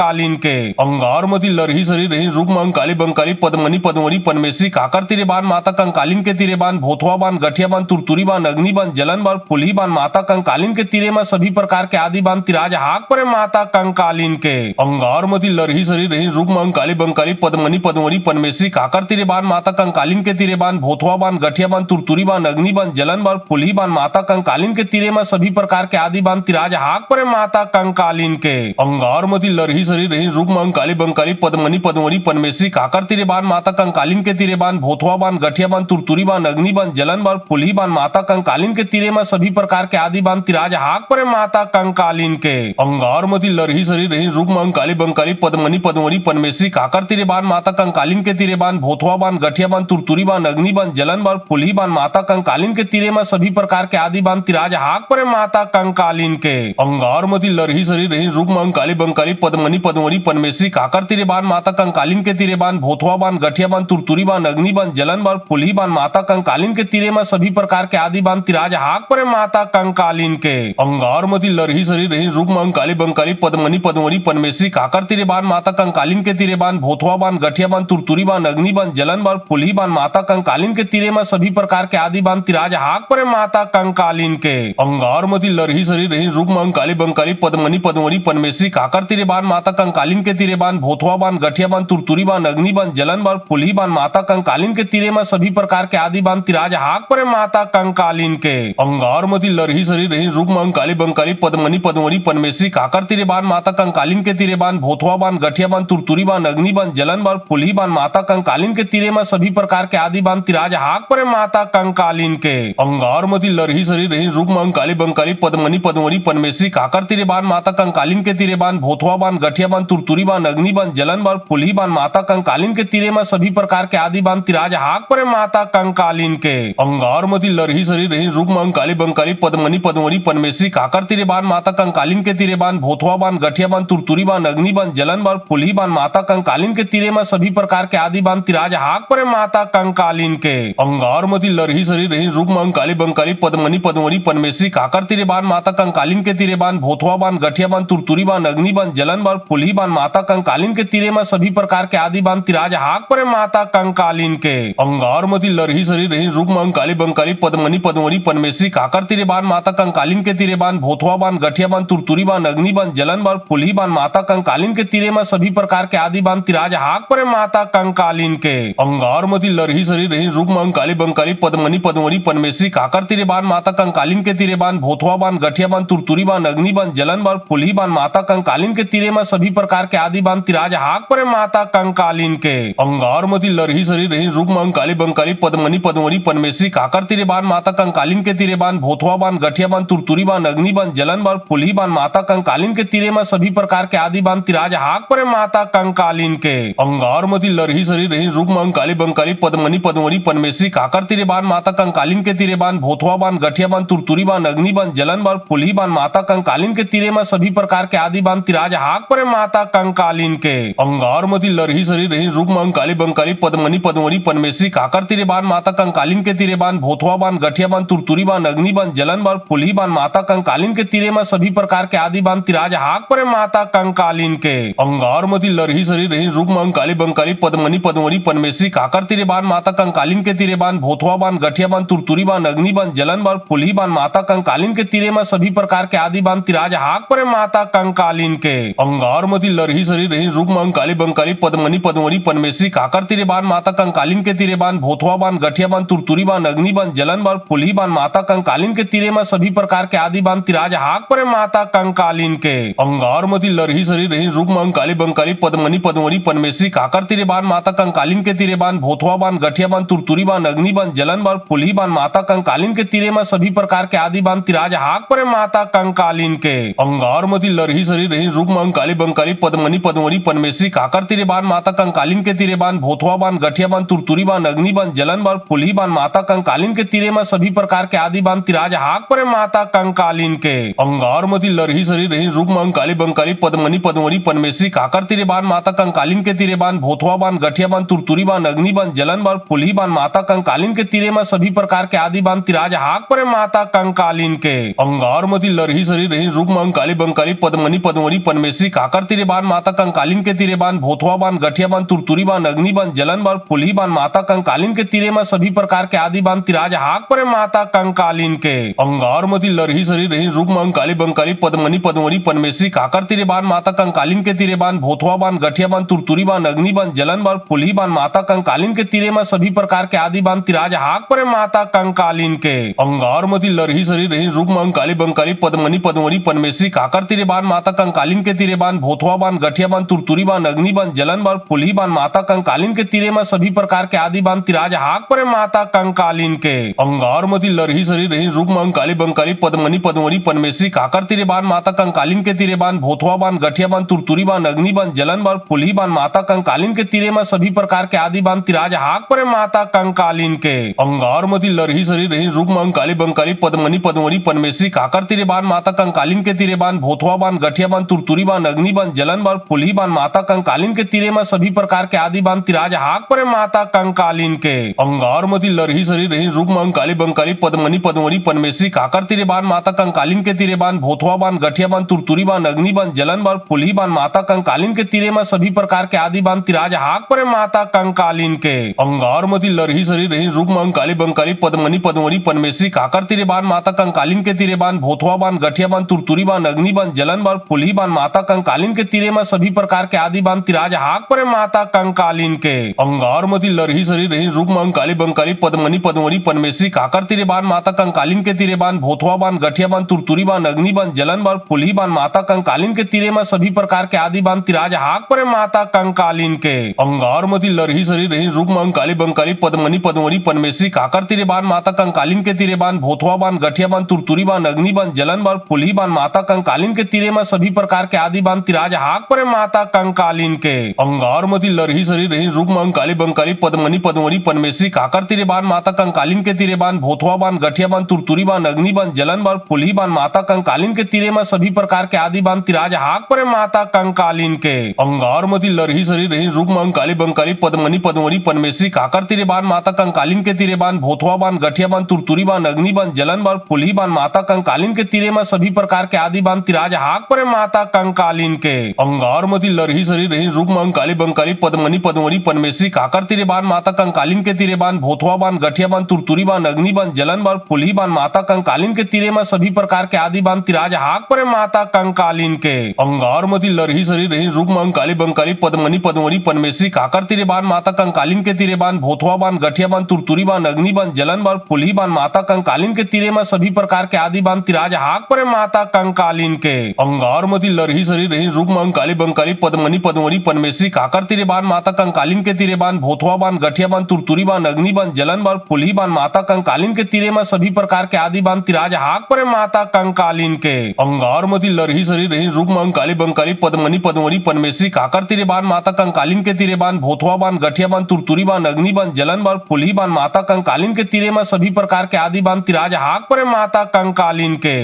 के अंगारमती लरही सरी रही रुकमंग काली बंकाली पद्मनी पद्मरी पनमेश्वरी काकर तिरे बान माता कंकालीन के तिरे बान भोथवा बान गठिया बान तुरतुरी बान अग्नि बान जलन बान फुलही बान माता कंकालीन के तिरे में सभी प्रकार के आदि बान तिराज हाक परे माता कंकालीन के अंगारमती लरही सरी रही रुकमंग काली बंकाली पद्मनी पद्मरी पनमेश्वरी काकर तिरे बान माता कंकालीन के तिरे बान भोथवा बान गठिया बान तुरतुरी बान अग्नि बान जलन बान फुलही बान माता कंकालीन के तिरे में सभी प्रकार के आदि बान तिराज हाक परे माता कंकालीन के अंगारमती लरही सरी रही रुकमंग काली बंकाली पद्मनी पद्मरी पनमेश्वरी काकर तिरे बान माता कंकालीन के तिरे बान भोथवा बान गठिया बान तुरतुरी बान अग्नि बान जलन बान फुलही बान माता कंकालीन के तिरे में सभी प्रकार के आदि बान तिराज हाक परे माता कंकालीन के अंगारमती लरही सरी रही रुकमंग काली बंकाली पद्मनी पद्मरी पनमेश्वरी काकर तिरे बान माता कंकालीन के तिरे बान भोथवा बान गठिया बान तुरतुरी बान अग्नि बान जलन बान फुलही बान माता कंकालीन के तिरे में सभी प्रकार के आदि बान तिराज हाक परे माता कंकालीन के अंगारमती लरही सरी रही रुकमंग काली बंकाली पद्मनी पद्मरी पनमेश्वरी काकर तिरे बान माता कंकालीन के तिरे बान भोथवा बान गठिया बान तुरतुरी बान अग्नि बान जलन बान फुलही बान माता कंकालीन के तिरे में सभी प्रकार के आदि बान तिराज हाक परे माता कंकालीन के अंगारमती लरही सरी रही रुकमंग काली बंकाली पद्मनी पद्मरी पनमेश्वरी काकर तिरे बान माता कंकालीन के तिरे बान भोथवा बान गठिया बान तुरतुरी बान अग्नि बान जलन बान फुलही बान माता कंकालीन के तिरे में सभी प्रकार के आदि बान तिराज हाक परे माता कंकालीन के अंगारमती लरही सरी रही रुकमंग काली बंकाली पद्मनी पद्मवरी पनमेश्वरी काकर तिरे बान माता कंकालीन के तिरे बान भोथवा बान गठिया बान तुरतुरी बान अग्नि बान जलन बान फुलही बान माता कंकालीन के तिरे में सभी प्रकार के आदि बान तिराज हाक परे माता कंकालीन के अंगार मती लरही सरी रही रूप मंकाली बंकाली पद्मनी पद्मवरी पनमेश्वरी काकर तिरे बान माता कंकालीन के तिरे बान भोथवा बान गठिया बान तुरतुरी बान अग्नि बान जलन बान फुलही बान माता कंकालीन के तिरे में सभी प्रकार के आदि बान तिराज हाक परे माता कंकालीन के अंगार मती लरही सरी रही रूप मंकाली बंकाली पद्मनी पद्मवरी पनमेश्वरी काकर तिरे बान माता कंकालीन के तिरे बान भोथवा बान गठिया बान तुरतुरी बान अग्नि बान जलन बान फुलही बान माता कंकालीन के तिरे में सभी प्रकार के आदि बान तिराज हाक परे माता कंकालीन के अंगार मती लरही सरी रही रूप मंकाली बंकाली पद्मनी पद्मवरी पनमेश्वरी काकर तिरे बान माता कंकालीन के तिरे बान भोथवा बान गठिया बान तुरतुरी बान अग्नि बान जलन बान फुलही बान माता कंकालीन के तिरे में सभी प्रकार के आदि बान तिराज हाक परे माता कंकालीन के अंगार मती लरही सरी रही रूप मंकाली बंकाली पद्मनी पद्मवरी पनमेश्वरी काकर तिरे बान माता कंकालीन के तिरे बान भोथवा बान गठिया बान तुरतुरी बान अग्नि बान जलन बान फुलही बान माता कंकालीन के तिरे में सभी प्रकार के आदि बान तिराज हाक परे माता कंकालीन के अंगार मती लरही सरी रही रूप मंकाली बंकाली पद्मनी पद्मवरी पनमेश्वरी काकर तिरे बान माता कंकालीन के तिरे बान भोथवा बान गठिया बान तुरतुरी बान अग्नि बान जलन बान फुलही बान माता कंकालीन के तिरे में सभी प्रकार के आदि बान तिराज हाक परे माता कंकालीन के अंगार मती लरही सरी रही रूप मंकाली बंकाली पद्मनी पद्मवरी पनमेश्वरी काकर तिरे बान माता कंकालीन के तिरे बान भोथवा बान गठिया बान तुरतुरी बान अग्नि बान जलन बान फुलही बान माता कंकालीन के तिरे में सभी प्रकार के आदि बान तिराज हाक परे माता कंकालीन के अंगार मती लरही सरी रही रूप मंकाली बंकाली पद्मनी पद्मवरी पनमेश्वरी काकर तिरे बान माता कंकालीन के तिरे बान भोथवा बान गठिया बान तुरतुरी बान अग्नि बान जलन बान फुलही बान माता कंकालीन के तिरे में सभी प्रकार के आदि बान तिराज हाक परे माता कंकालीन के अंगार मती लरही सरी रही रूप मंकाली बंकाली पद्मनी पद्मवरी पनमेश्वरी काकर तिरे बान माता कंकालीन के तिरे बान भोथवा बान गठिया बान तुरतुरी बान अग्नि बान जलन बान फुलही बान माता कंकालीन के तिरे में सभी प्रकार के आदि बान तिराज हाक परे माता कंकालीन के अंगार मती लरही सरी रही रूप मंकाली बंकाली पद्मनी पद्मवरी पनमेश्वरी काकर तिरे बान माता कंकालीन के तिरे बान भोथवा बान गठिया बान तुरतुरी बान अग्नि बान जलन बान फुलही बान माता कंकालीन के तिरे में सभी प्रकार के आदि बान तिराज हाक परे माता कंकालीन के अंगार मती लरही सरी रही रूप मंकाली बंकाली पद्मनी पद्मवरी पनमेश्वरी काकर तिरे बान माता कंकालीन के तिरे बान भोथवा बान गठिया बान तुरतुरी बान अग्नि बान जलन बान फुलही बान माता कंकालीन के तिरे में सभी प्रकार के आदि बान तिराज हाक परे माता कंकालीन के अंगार मती लरही सरी रही रूप मंकाली बंकाली पद्मनी पद्मवरी पनमेश्वरी काकर तिरे बान माता कंकालीन के तिरे बान भोथवा बान गठिया बान तुरतुरी बान अग्नि बान जलन बान फुलही बान माता कंकालीन के तिरे में सभी प्रकार के आदि बान तिराज हाक परे माता कंकालीन के अंगार मती लरही सरी रही रूप मंकाली बंकाली पद्मनी पद्मवरी पनमेश्वरी काकर तिरे बान माता कंकालीन के तिरे बान भोथवा बान गठिया बान तुरतुरी बान अग्नि बान जलन बान फुलही बान माता कंकालीन के तिरे में सभी प्रकार के आदि बान तिराज हाक परे माता कंकालीन के अंगार मती लरही सरी रही रूप मंकाली बंकाली पद्मनी पद्मवरी पनमेश्वरी काकर तिरे बान माता कंकालीन के तिरे बान भोथवा बान गठिया बान तुरतुरी बान अग्नि बान जलन बान फुलही बान माता कंकालीन के तिरे में सभी प्रकार के आदि बान तिराज हाक परे माता कंकालीन के अंगार मती लरही सरी रही रूप मंकाली बंकाली पद्मनी पद्मवरी पनमेश्वरी काकर तिरे बान माता कंकालीन के तिरे बान भोथवा बान गठिया बान तुरतुरी बान अग्नि बान जलन बान फुलही बान माता कंकालीन के तिरे में सभी प्रकार के आदि बान तिराज हाक परे माता कंकालीन के अंगार मती लरही सरी रही रूप मंकाली बंकाली पद्मनी पद्मवरी पनमेश्वरी काकर तिरे बान माता कंकालीन के तिरे बान भोथवा बान गठिया बान तुरतुरी बान अग्नि बान जलन बान फुलही बान माता कंकालीन के तिरे में सभी प्रकार के आदि बान तिराज हाक परे माता कंकालीन के अंगार मती लरही सरी रही रूप मंकाली बंकाली पद्मनी पद्मवरी पनमेश्वरी काकर तिरे बान माता कंकालीन के तिरे बान भोथवा बान गठिया बान तुरतुरी बान अग्नि बान जलन बान फुलही बान माता कंकालीन के तिरे में सभी प्रकार के आदि बान तिराज हाक परे माता कंकालीन के अंगार मती लरही सरी रही रूप मंकाली बंकाली पद्मनी पद्मवरी पनमेश्वरी काकर तिरे बान माता कंकालीन के तिरे बान भोथवा बान गठिया बान तुरतुरी बान अग्नि बान जलन बान फुलही बान माता कंकालीन के तिरे में सभी प्रकार के आदि बान तिराज हाक परे माता कंकालीन के अंगार मती लरही सरी रही रूप मंकाली बंकाली पद्मनी पद्मवरी पनमेश्वरी काकर तिरे बान माता कंकालीन के तिरे बान भोथवा बान गठिया बान तुरतुरी बान अग्नि बान जलन बान फुलही बान माता कंकालीन के तिरे में सभी प्रकार के आदि बान तिराज हाक परे माता कंकालीन के अंगार मती लरही सरी रही रूप मंकाली बंकाली पद्मनी पद्मवरी पनमेश्वरी काकर तिरे बान माता कंकालीन के तिरे बान भोथवा बान गठिया बान तुरतुरी बान अग्नि बान जलन बान फुलही बान माता कंकालीन के तिरे में सभी प्रकार के आदि बान तिराज हाक परे माता कंकालीन के अंगार मती लरही सरी रही रूप मंकाली बंकाली पद्मनी पद्मवरी पनमेश्वरी काकर तिरे बान माता कंकालीन के तिरे बान भोथवा बान गठिया बान तुरतुरी बान अग्नि बान जलन बान फुलही बान माता कंकालीन के तिरे में सभी प्रकार के आदि बान तिराज हाक परे माता कंकालीन के अंगार मती लरही सरी रही रूप मंकाली बंकाली पद्मनी पद्मवरी पनमेश्वरी काकर तिरे बान माता कंकालीन के तिरे बान भोथवा बान गठिया बान तुरतुरी बान अग्नि बान जलन बान फुलही बान माता कंकालीन के तीरे में सभी प्रकार के आदि बान तिराज हाक परे माता कंकालीन के अंगार मती लरही सरी रही रूप में अंकाली बंकाली पद्मनी पद्मरी पनमेश्वरी काकर तीरे बान माता कंकालीन के तीरे बान भोथवा बान गठिया बान तुरतुरी बान अग्नि बान जलन बान फुलही बान माता कंकालीन के तीरे में सभी प्रकार के आदि बान तिराज हाक परे माता कंकालीन के अंगार मती लरही सरी रही रूप में अंकाली बंकाली पद्मनी पद्मरी पनमेश्वरी काकर तीरे बान माता कंकालीन के तीरे बान भोथवा बान गठिया बान तुरतुरी बान अग्नि बान जलन बान फुलही बान माता कंकालीन के तीरे में सभी प्रकार के आदि बान तिराज हाक परे माता कंकालीन के अंगार मती लरही सरी रही रूप में अंकाली बंकाली पद्मनी पद्मरी पनमेश्वरी काकर तीरे बान माता कंकालीन के तीरे बान भोथवा बान गठिया बान तुरतुरी बान अग्नि बान जलन बान फुलही बान माता कंकालीन के तीरे में सभी प्रकार के आदि बान तिराज हाक परे माता कंकालीन के अंगार मती लरही सरी रही रूप में अंकाली बंकाली पद्मनी पद्मरी पनमेश्वरी काकर तीरे बान माता कंकालीन के तीरे बान भोथवा बान गठिया बान तुरतुरी बान अग्नि बान जलन बान फुलही बान माता कंकालीन के तीरे में सभी प्रकार के आदि बान तिराज हाक परे माता कंकालीन के अंगार मती लरही सरी रही रूप में अंकाली बंकाली पद्मनी पद्मरी पनमेश्वरी काकर तीरे बान माता कंकालीन के तीरे बान भोथवा बान गठिया बान तुरतुरी बान अग्नि बान जलन बान फुलही बान माता कंकालीन के तीरे में सभी प्रकार के आदि बान तिराज हाक परे माता कंकालीन के अंगार मती लरही सरी रही रूप में अंकाली बंकाली पद्मनी पद्मरी पनमेश्वरी काकर तीरे बान माता कंकालीन के तीरे बान भोथवा बान गठिया बान तुरतुरी बान अग्नि बान जलन बान फुलही बान माता कंकालीन के तीरे में सभी प्रकार के आदि बान तिराज हाक परे माता कंकालीन के अंगार मती लरही सरी रही रूप में अंकाली बंकाली पद्मनी पद्मरी पनमेश्वरी काकर तीरे बान माता कंकालीन के तीरे बान भोथवा बान गठिया बान तुरतुरी बान अग्नि बान जलन बान फुलही बान माता कंकालीन के तीरे में सभी प्रकार के आदि बान तिराज हाक परे माता कंकालीन के अंगार मती लरही सरी रही रूप में अंकाली बंकाली पद्मनी पद्मरी पनमेश्वरी काकर तीरे बान माता कंकालीन के तीरे बान भोथवा बान गठिया बान तुरतुरी बान अग्नि बान जलन बान फुलही बान माता कंकालीन के तीरे में सभी प्रकार के आदि बान तिराज हाक परे माता कंकालीन के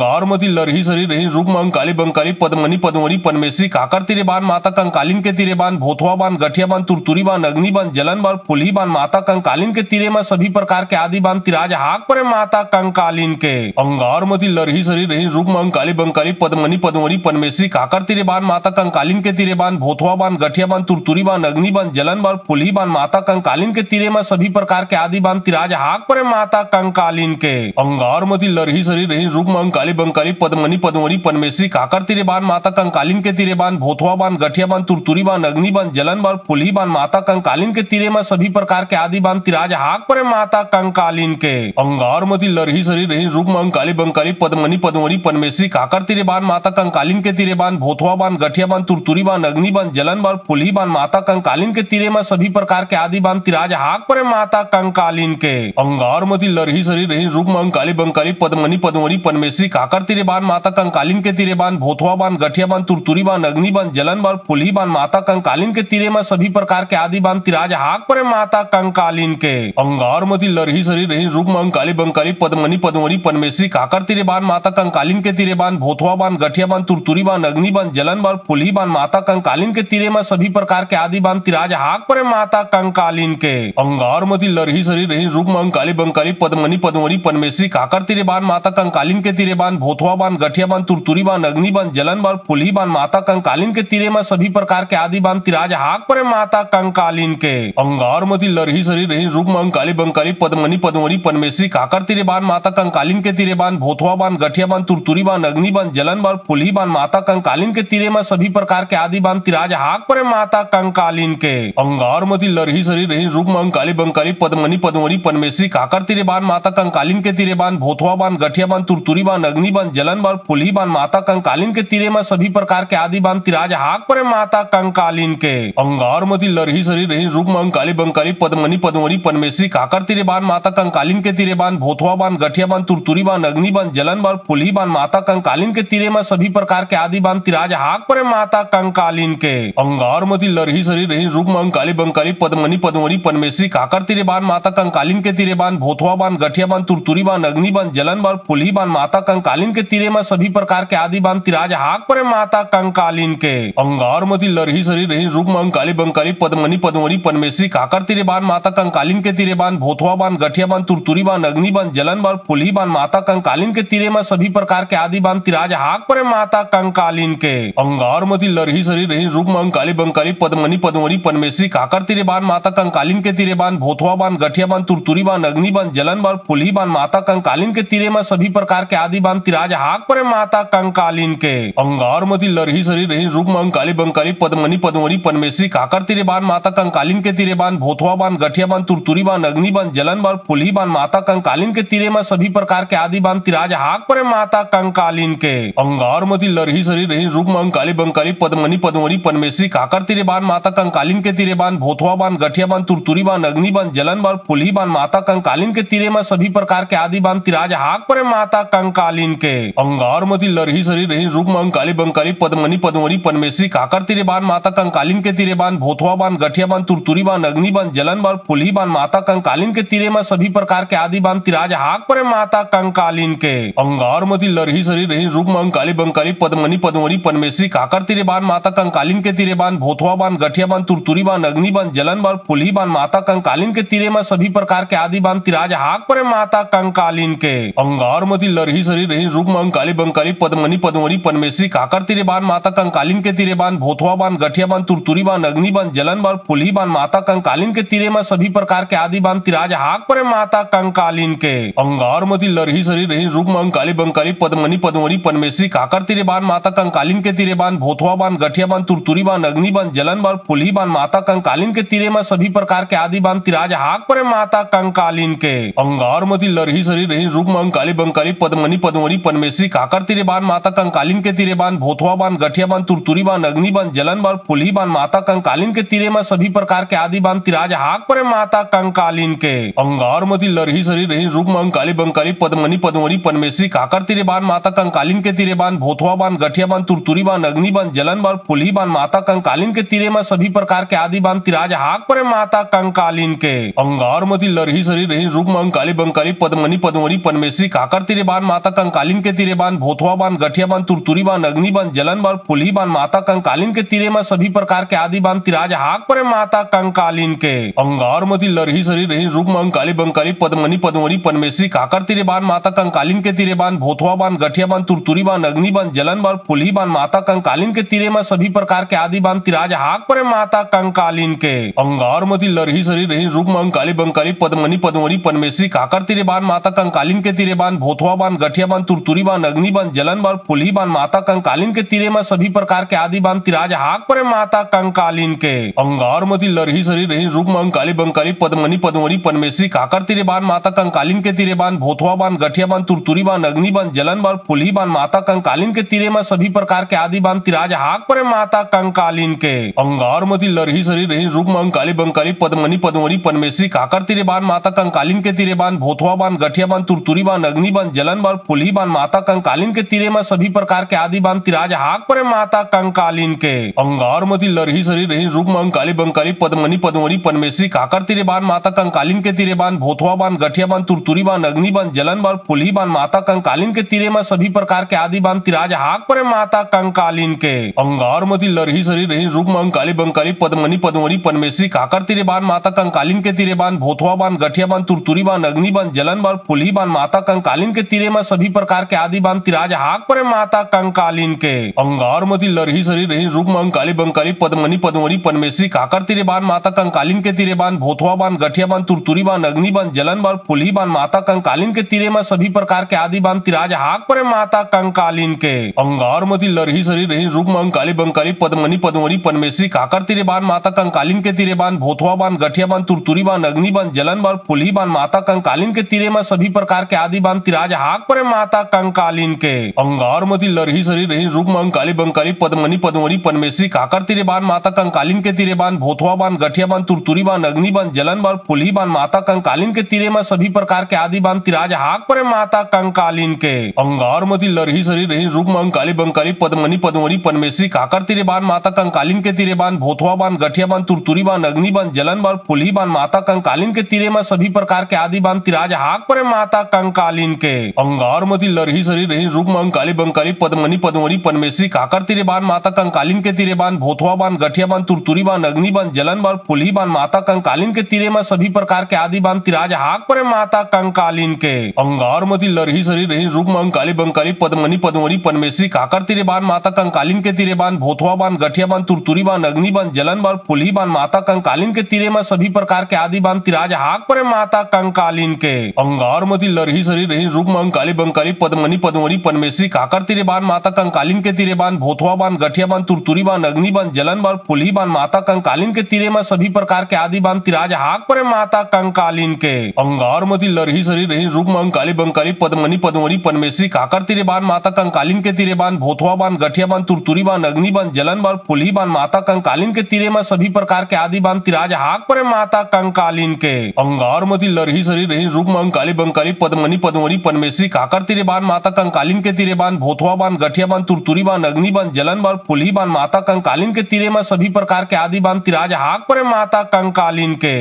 अंगार मती लरही सरी रही रूप में अंकाली बंकाली पद्मनी पद्मरी पनमेश्वरी काकर तीरे बान माता कंकालीन के तीरे बान भोथवा बान गठिया बान तुरतुरी बान अग्नि बान जलन बान फुलही बान माता कंकालीन के तीरे में सभी प्रकार के आदि बान तिराज हाक परे माता कंकालीन के अंगार मती लरही सरी रही रूप में अंकाली बंकाली पद्मनी पद्मरी पनमेश्वरी काकर तीरे बान माता कंकालीन के तीरे बान भोथवा बान गठिया बान तुरतुरी बान अग्नि बान जलन बान फुलही बान माता कंकालीन के तीरे में सभी प्रकार के आदि बान तिराज हाक परे माता कंकालीन के अंगार मती लरही सरी रही रूप में अंकाली बंकाली पद्मनी पद्मरी पनमेश्वरी काकर तीरे बान माता कंकालीन के तीरे बान भोथवा बान गठिया बान तुरतुरी बान अग्नि बान जलन बान फुलही बान माता कंकालीन के तीरे में सभी प्रकार के आदि बान तिराज हाक परे माता कंकालीन के अंगार मती लरही सरी रही रूप में अंकाली बंकाली पद्मनी पद्मरी पनमेश्वरी काकर तीरे बान माता कंकालीन के तीरे बान भोथवा बान गठिया बान तुरतुरी बान अग्नि बान जलन बान फुलही बान माता कंकालीन के तीरे में सभी प्रकार के आदि बान तिराज हाक परे माता कंकालीन के अंगार मती लरही सरी रही रूप में अंकाली बंकाली पद्मनी पद्मरी पनमेश्वरी काकर तीरे बान माता कंकालीन के तीरे बान भोथवा बान गठिया बान तुरतुरी बान अग्नि बान जलन बान फुलही बान माता कंकालीन के तीरे में सभी प्रकार के आदि बान तिराज हाक परे माता कंकालीन के अंगार मती लरही सरी रही रूप में अंकाली बंकाली पद्मनी पद्मरी पनमेश्वरी काकर तीरे बान माता कंकालीन के तीरे बान भोथवा बान गठिया बान तुरतुरी बान अग्नि बान जलन बान फुलही बान माता कंकालीन के तीरे में सभी प्रकार के आदि बान तिराज हाक परे माता कंकालीन के अंगार मती लरही सरी रही रूप में अंकाली बंकाली पद्मनी पद्मरी पनमेश्वरी काकर तीरे बान माता कंकालीन के तीरे बान भोथवा बान गठिया बान तुरतुरी बान अग्नि बान जलन बान फुलही बान माता कंकालीन के तीरे में सभी प्रकार के आदि बान तिराज हाक परे माता कंकालीन के अंगार मती लरही सरी रही रूप में अंकाली बंकाली पद्मनी पद्मरी पनमेश्वरी काकर तीरे बान माता कंकालीन के तीरे बान भोथवा बान गठिया बान तुरतुरी बान अग्नि बान जलन बान फुलही बान माता कंकालीन के तीरे में सभी प्रकार के आदि बान तिराज हाक परे माता कंकालीन के अंगार मती लरही सरी रही रूप में अंकाली बंकाली पद्मनी पद्मरी पनमेश्वरी काकर तीरे बान माता कंकालीन के तीरे बान भोथवा बान गठिया बान तुरतुरी बान अग्नि बान जलन बान फुलही बान माता कंकालीन के तीरे में सभी प्रकार के आदि बान तिराज हाक परे माता कंकालीन के अंगार मती लरही सरी रही रूप में अंकाली बंकाली पद्मनी पद्मरी पनमेश्वरी काकर तीरे बान माता कंकालीन के तीरे बान भोथवा बान गठिया बान तुरतुरी बान अग्नि बान जलन बान फुलही बान माता कंकालीन के तीरे में सभी प्रकार के आदि बान तिराज हाक परे माता कंकालीन के अंगार मती लरही सरी रही रूप में अंकाली बंकाली पद्मनी पद्मरी पनमेश्वरी काकर तीरे बान माता कंकालीन के तीरे बान भोथवा बान गठिया बान तुरतुरी बान अग्नि बान जलन बान फुलही बान माता कंकालीन के तीरे में सभी प्रकार के आदि बान तिराज हाक परे माता कंकालीन के अंगार मती लरही सरी रही रूप में अंकाली बंकाली पद्मनी पद्मरी पनमेश्वरी काकर तीरे बान माता कंकालीन के तीरे बान भोथवा बान गठिया बान तुरतुरी बान अग्नि बान जलन बान फुलही बान माता कंकालीन के तीरे में सभी प्रकार के आदि बान तिराज हाक परे माता कंकालीन के अंगार मती लरही सरी रही रूप में अंकाली बंकाली पद्मनी पद्मरी पनमेश्वरी काकर तीरे बान माता कंकालीन के तीरे बान भोथवा बान गठिया बान तुरतुरी बान अग्नि बान जलन बान फुलही बान माता कंकालीन के तीरे में सभी प्रकार के आदि बान तिराज तिराज हाक परे माता कंकालीन के। अंगारमती लरही सरी रही रूप मंकाली बंकाली पद्मनी पद्मरी पनमेश्वरी काकर तिरे बान माता कंकालीन के तिरे बान भोथवा बान गठिया बान तुरतुरी बान अग्नि बान जलन बान फुलही बान माता कंकालीन के तिरे में सभी प्रकार के आदि बान तिराज हाक परे माता कंकालीन के। अंगारमती लरही सरी रही रूप मंकाली बंकाली पद्मनी पद्मरी पनमेश्वरी काकर तिरे बान माता कंकालीन के तिरे बान भोथवा बान गठिया बान तुरतुरी बान अग्नि बान जलन बान फुलही बान माता कंकालीन के तिरे में सभी प्रकार के आदि बान तिराज हाक परे माता कंकालीन के। अंगारमती लरही सरी रही रूप मंकाली बंकाली पद्मनी पद्मरी पनमेश्वरी काकर तिरे बान माता कंकालीन के तिरे बान भोथवा बान गठिया बान तुरतुरी बान अग्नि बान जलन बान फुलही बान माता कंकालीन के तिरे में सभी प्रकार के आदि बान तिराज हाक परे माता कंकालीन के। अंगारमती लरही सरी रही रूप मंकाली बंकाली पद्मनी पद्मरी पनमेश्वरी काकर तिरे बान माता कंकालीन के तिरे बान भोथवा बान गठिया बान तुरतुरी बान अग्नि बान जलन बान फुलही बान माता कंकालीन के तिरे में सभी प्रकार के आदि बान तिराज हाक परे माता कंकालीन के। अंगारमती लरही सरी रही रूप मंकाली बंकाली पद्मनी पद्मरी पनमेश्वरी काकर तिरे बान माता कंकालीन के तिरे बान भोथवा बान गठिया बान तुरतुरी बान अग्नि बान जलन बान फुलही बान माता कंकालीन के तिरे में सभी प्रकार के आदि बान तिराज हाक परे माता कंकालीन के। अंगारमती लरही सरी रही रूप मंकाली बंकाली पद्मनी पद्मरी पनमेश्वरी काकर तिरे बान माता कंकालीन के तिरे बान भोथवा बान गठिया बान तुरतुरी बान अग्नि बान जलन बान फुलही बान माता कंकालीन के तिरे में सभी प्रकार के आदि बान तिराज हाक परे माता कंकालीन के। अंगारमती लरही सरी रही रूप मंकाली बंकाली पद्मनी पद्मरी पनमेश्वरी काकर तिरे बान माता कंकालीन के तिरे बान भोथवा बान गठिया बान तुरतुरी बान अग्नि बान जलन बान फुलही बान माता कंकालीन के तिरे में सभी प्रकार के आदि बान तिराज हाक परे माता कंकालीन के। अंगारमती लरही सरी रही रूप मंकाली बंकाली पद्मनी पद्मरी पनमेश्वरी काकर तिरे बान माता कंकालीन के तिरे बान भोथवा बान गठिया बान तुरतुरी बान अग्नि बान जलन बान फुलही बान माता कंकालीन के तिरे में सभी प्रकार के आदि बान तिराज हाक परे माता कंकालीन के। अंगारमती लरही सरी रही रूप मंकाली बंकाली पद्मनी पद्मरी पनमेश्वरी काकर तिरे बान माता कंकालीन के तिरे बान भोथवा बान गठिया बान तुरतुरी बान अग्नि बान जलन बान फुलही बान माता कंकालीन के तिरे में सभी प्रकार के आदि बान तिराज हाक परे माता कंकालीन के। अंगारमती लरही सरी रही रूप मंकाली बंकाली पद्मनी पद्मरी पनमेश्वरी काकर तिरे बान माता कंकालीन के तिरे बान भोथवा बान गठिया बान तुरतुरी बान अग्नि बान जलन बान फुलही बान माता कंकालीन के तिरे में सभी प्रकार के आदि बान तिराज हाक परे माता कंकालीन के। अंगारमती लरही सरी रही रूप मंकाली बंकाली पद्मनी पद्मरी पनमेश्वरी काकर तिरे बान माता कंकालीन के तिरे बान भोथवा बान गठिया बान तुरतुरी बान अग्नि बान जलन बान फुलही बान माता कंकालीन के तिरे में सभी प्रकार के आदि बान तिराज हाक परे माता कंकालीन के। अंगारमती लरही सरी रही रूप मंकाली बंकाली पद्मनी पद्मरी पनमेश्वरी काकर तिरे बान माता कंकालीन के तिरे बान भोथवा बान गठिया बान तुरतुरी बान अग्नि बान जलन बान फुलही बान माता कंकालीन के तिरे में सभी प्रकार के आदि बान तिराज हाक परे माता कंकालीन के। अंगारमती लरही सरी रही रूप मंकाली बंकाली पद्मनी पद्मरी पनमेश्वरी काकर तिरे बान माता कंकालीन के तिरे बान भोथवा बान गठिया बान तुरतुरी बान अग्नि बान जलन बान फुलही बान माता कंकालीन के तिरे में सभी प्रकार के आदि बान तिराज हाक परे माता कंकालीन के। अंगारमती लरही सरी रही रूप मंकाली बंकाली पद्मनी पद्मरी पनमेश्वरी काकर तिरे बान माता कंकालीन के तिरे बान भोथवा बान गठिया बान तुरतुरी बान अग्नि बान जलन बान फुलही बान माता कंकालीन के तिरे में सभी प्रकार के आदि बान तिराज हाक परे माता कंकालीन के। अंगारमती लरही सरी रही रूप मंकाली बंकाली पद्मनी पद्मरी पनमेश्वरी काकर तिरे बान माता कंकालीन के तिरे बान भोथवा बान गठिया बान तुरतुरी बान अग्नि बान जलन बान फुलही बान माता कंकालीन के तिरे में सभी प्रकार के आदि बान तिराज हाक परे माता कंकालीन के। अंगारमती लरही सरी रही रूप मंकाली बंकाली पद्मनी पद्मरी पनमेश्वरी काकर तिरे बान माता कंकालीन के तिरे बान भोथवा बान गठिया बान तुरतुरी बान अग्नि बान जलन बान फुलही बान माता कंकालीन के तिरे में सभी प्रकार के आदि बान तिराज हाक परे माता कंकालीन के। अंगारमती लरही सरी रही रूप मंकाली बंकाली पद्मनी पद्मरी पनमेश्वरी काकर तिरे बान माता कंकालीन के तिरे बान भोथवा बान गठिया बान तुरतुरी बान अग्नि बान जलन बान फुलही बान माता कंकालीन के तिरे में सभी प्रकार के आदि बान तिराज हाक परे माता कंकालीन के। अंगारमती लरही सरी रही रूप मंकाली बंकाली पद्मनी पद्मरी पनमेश्वरी काकर तिरे बान माता कंकालीन के तिरे बान भोथवा बान गठिया बान तुरतुरी बान अग्नि बान जलन बान फुलही बान माता कंकालीन के तिरे में सभी प्रकार के आदि बान तिराज हाक परे माता कंकालीन के। अंगारमती लरही सरी रही रूप मंकाली बंकाली पद्मनी पद्मरी पनमेश्वरी काकर तिरे बान माता कंकालीन के तिरे बान भोथवा बान गठिया बान तुरतुरी बान अग्नि बान जलन बान फुलही बान माता कंकालीन के तिरे में सभी प्रकार के आदि बान तिराज हाक परे माता कंकालीन के। अंगारमती लरही सरी रही रूप मंकाली बंकाली पद्मनी पद्मरी पनमेश्वरी काकर तिरे बान माता कंकालीन के तिरे बान भोथवा बान गठिया बान तुरतुरी बान अग्नि बान जलन बान फुलही बान माता कंकालीन के तिरे में सभी प्रकार के आदि बान तिराज हाक परे माता कंकालीन के। अंगारमती लरही सरी रही रूप मंकाली बंकाली पद्मनी पद्मरी पनमेश्वरी काकर तिरे बान माता कंकालीन के तिरे बान भोथवा बान गठिया बान तुरतुरी बान अग्नि बान जलन बान फुलही बान माता कंकालीन के तिरे में सभी प्रकार के आदि बान तिराज हाक परे माता कंकालीन के। अंगारमती लरही सरी रही रूप मंकाली बंकाली पद्मनी पद्मवरी पनमेश्वरी काकर तिरे बान माता कंकालीन के तिरे बान भोथवा बान गठिया बान तुरतुरी बान अग्नि बान जलन बान फुलही बान माता कंकालीन के तिरे में सभी प्रकार के आदि बान तिराज हाक परे माता कंकालीन के अंगारमती लरही सरी रही रूप में अंकाली बंकाली पद्मनी पद्मवरी पनमेश्वरी काकर तिरे बान माता कंकालीन के तिरे बान भोथवा बान गठिया बान तुरतुरी बान अग्नि बान जलन बान फुलही बान माता कंकालीन के तिरे में सभी प्रकार के आदि बान तिराज हाक परे माता कंकालीन के अंगारमती लरही सरी रही रूप में अंकाली बंकाली पद्मनी पद्मवरी पनमेश्वरी काकर तिरे बान माता कंकालीन के तिरे बान भोथवा बान गठिया बान तुरतुरी बान अग्नि बान जलन बान फुलही बान माता कंकालीन के तिरे में सभी प्रकार के आदि बान तिराज हाक परे माता कंकालीन के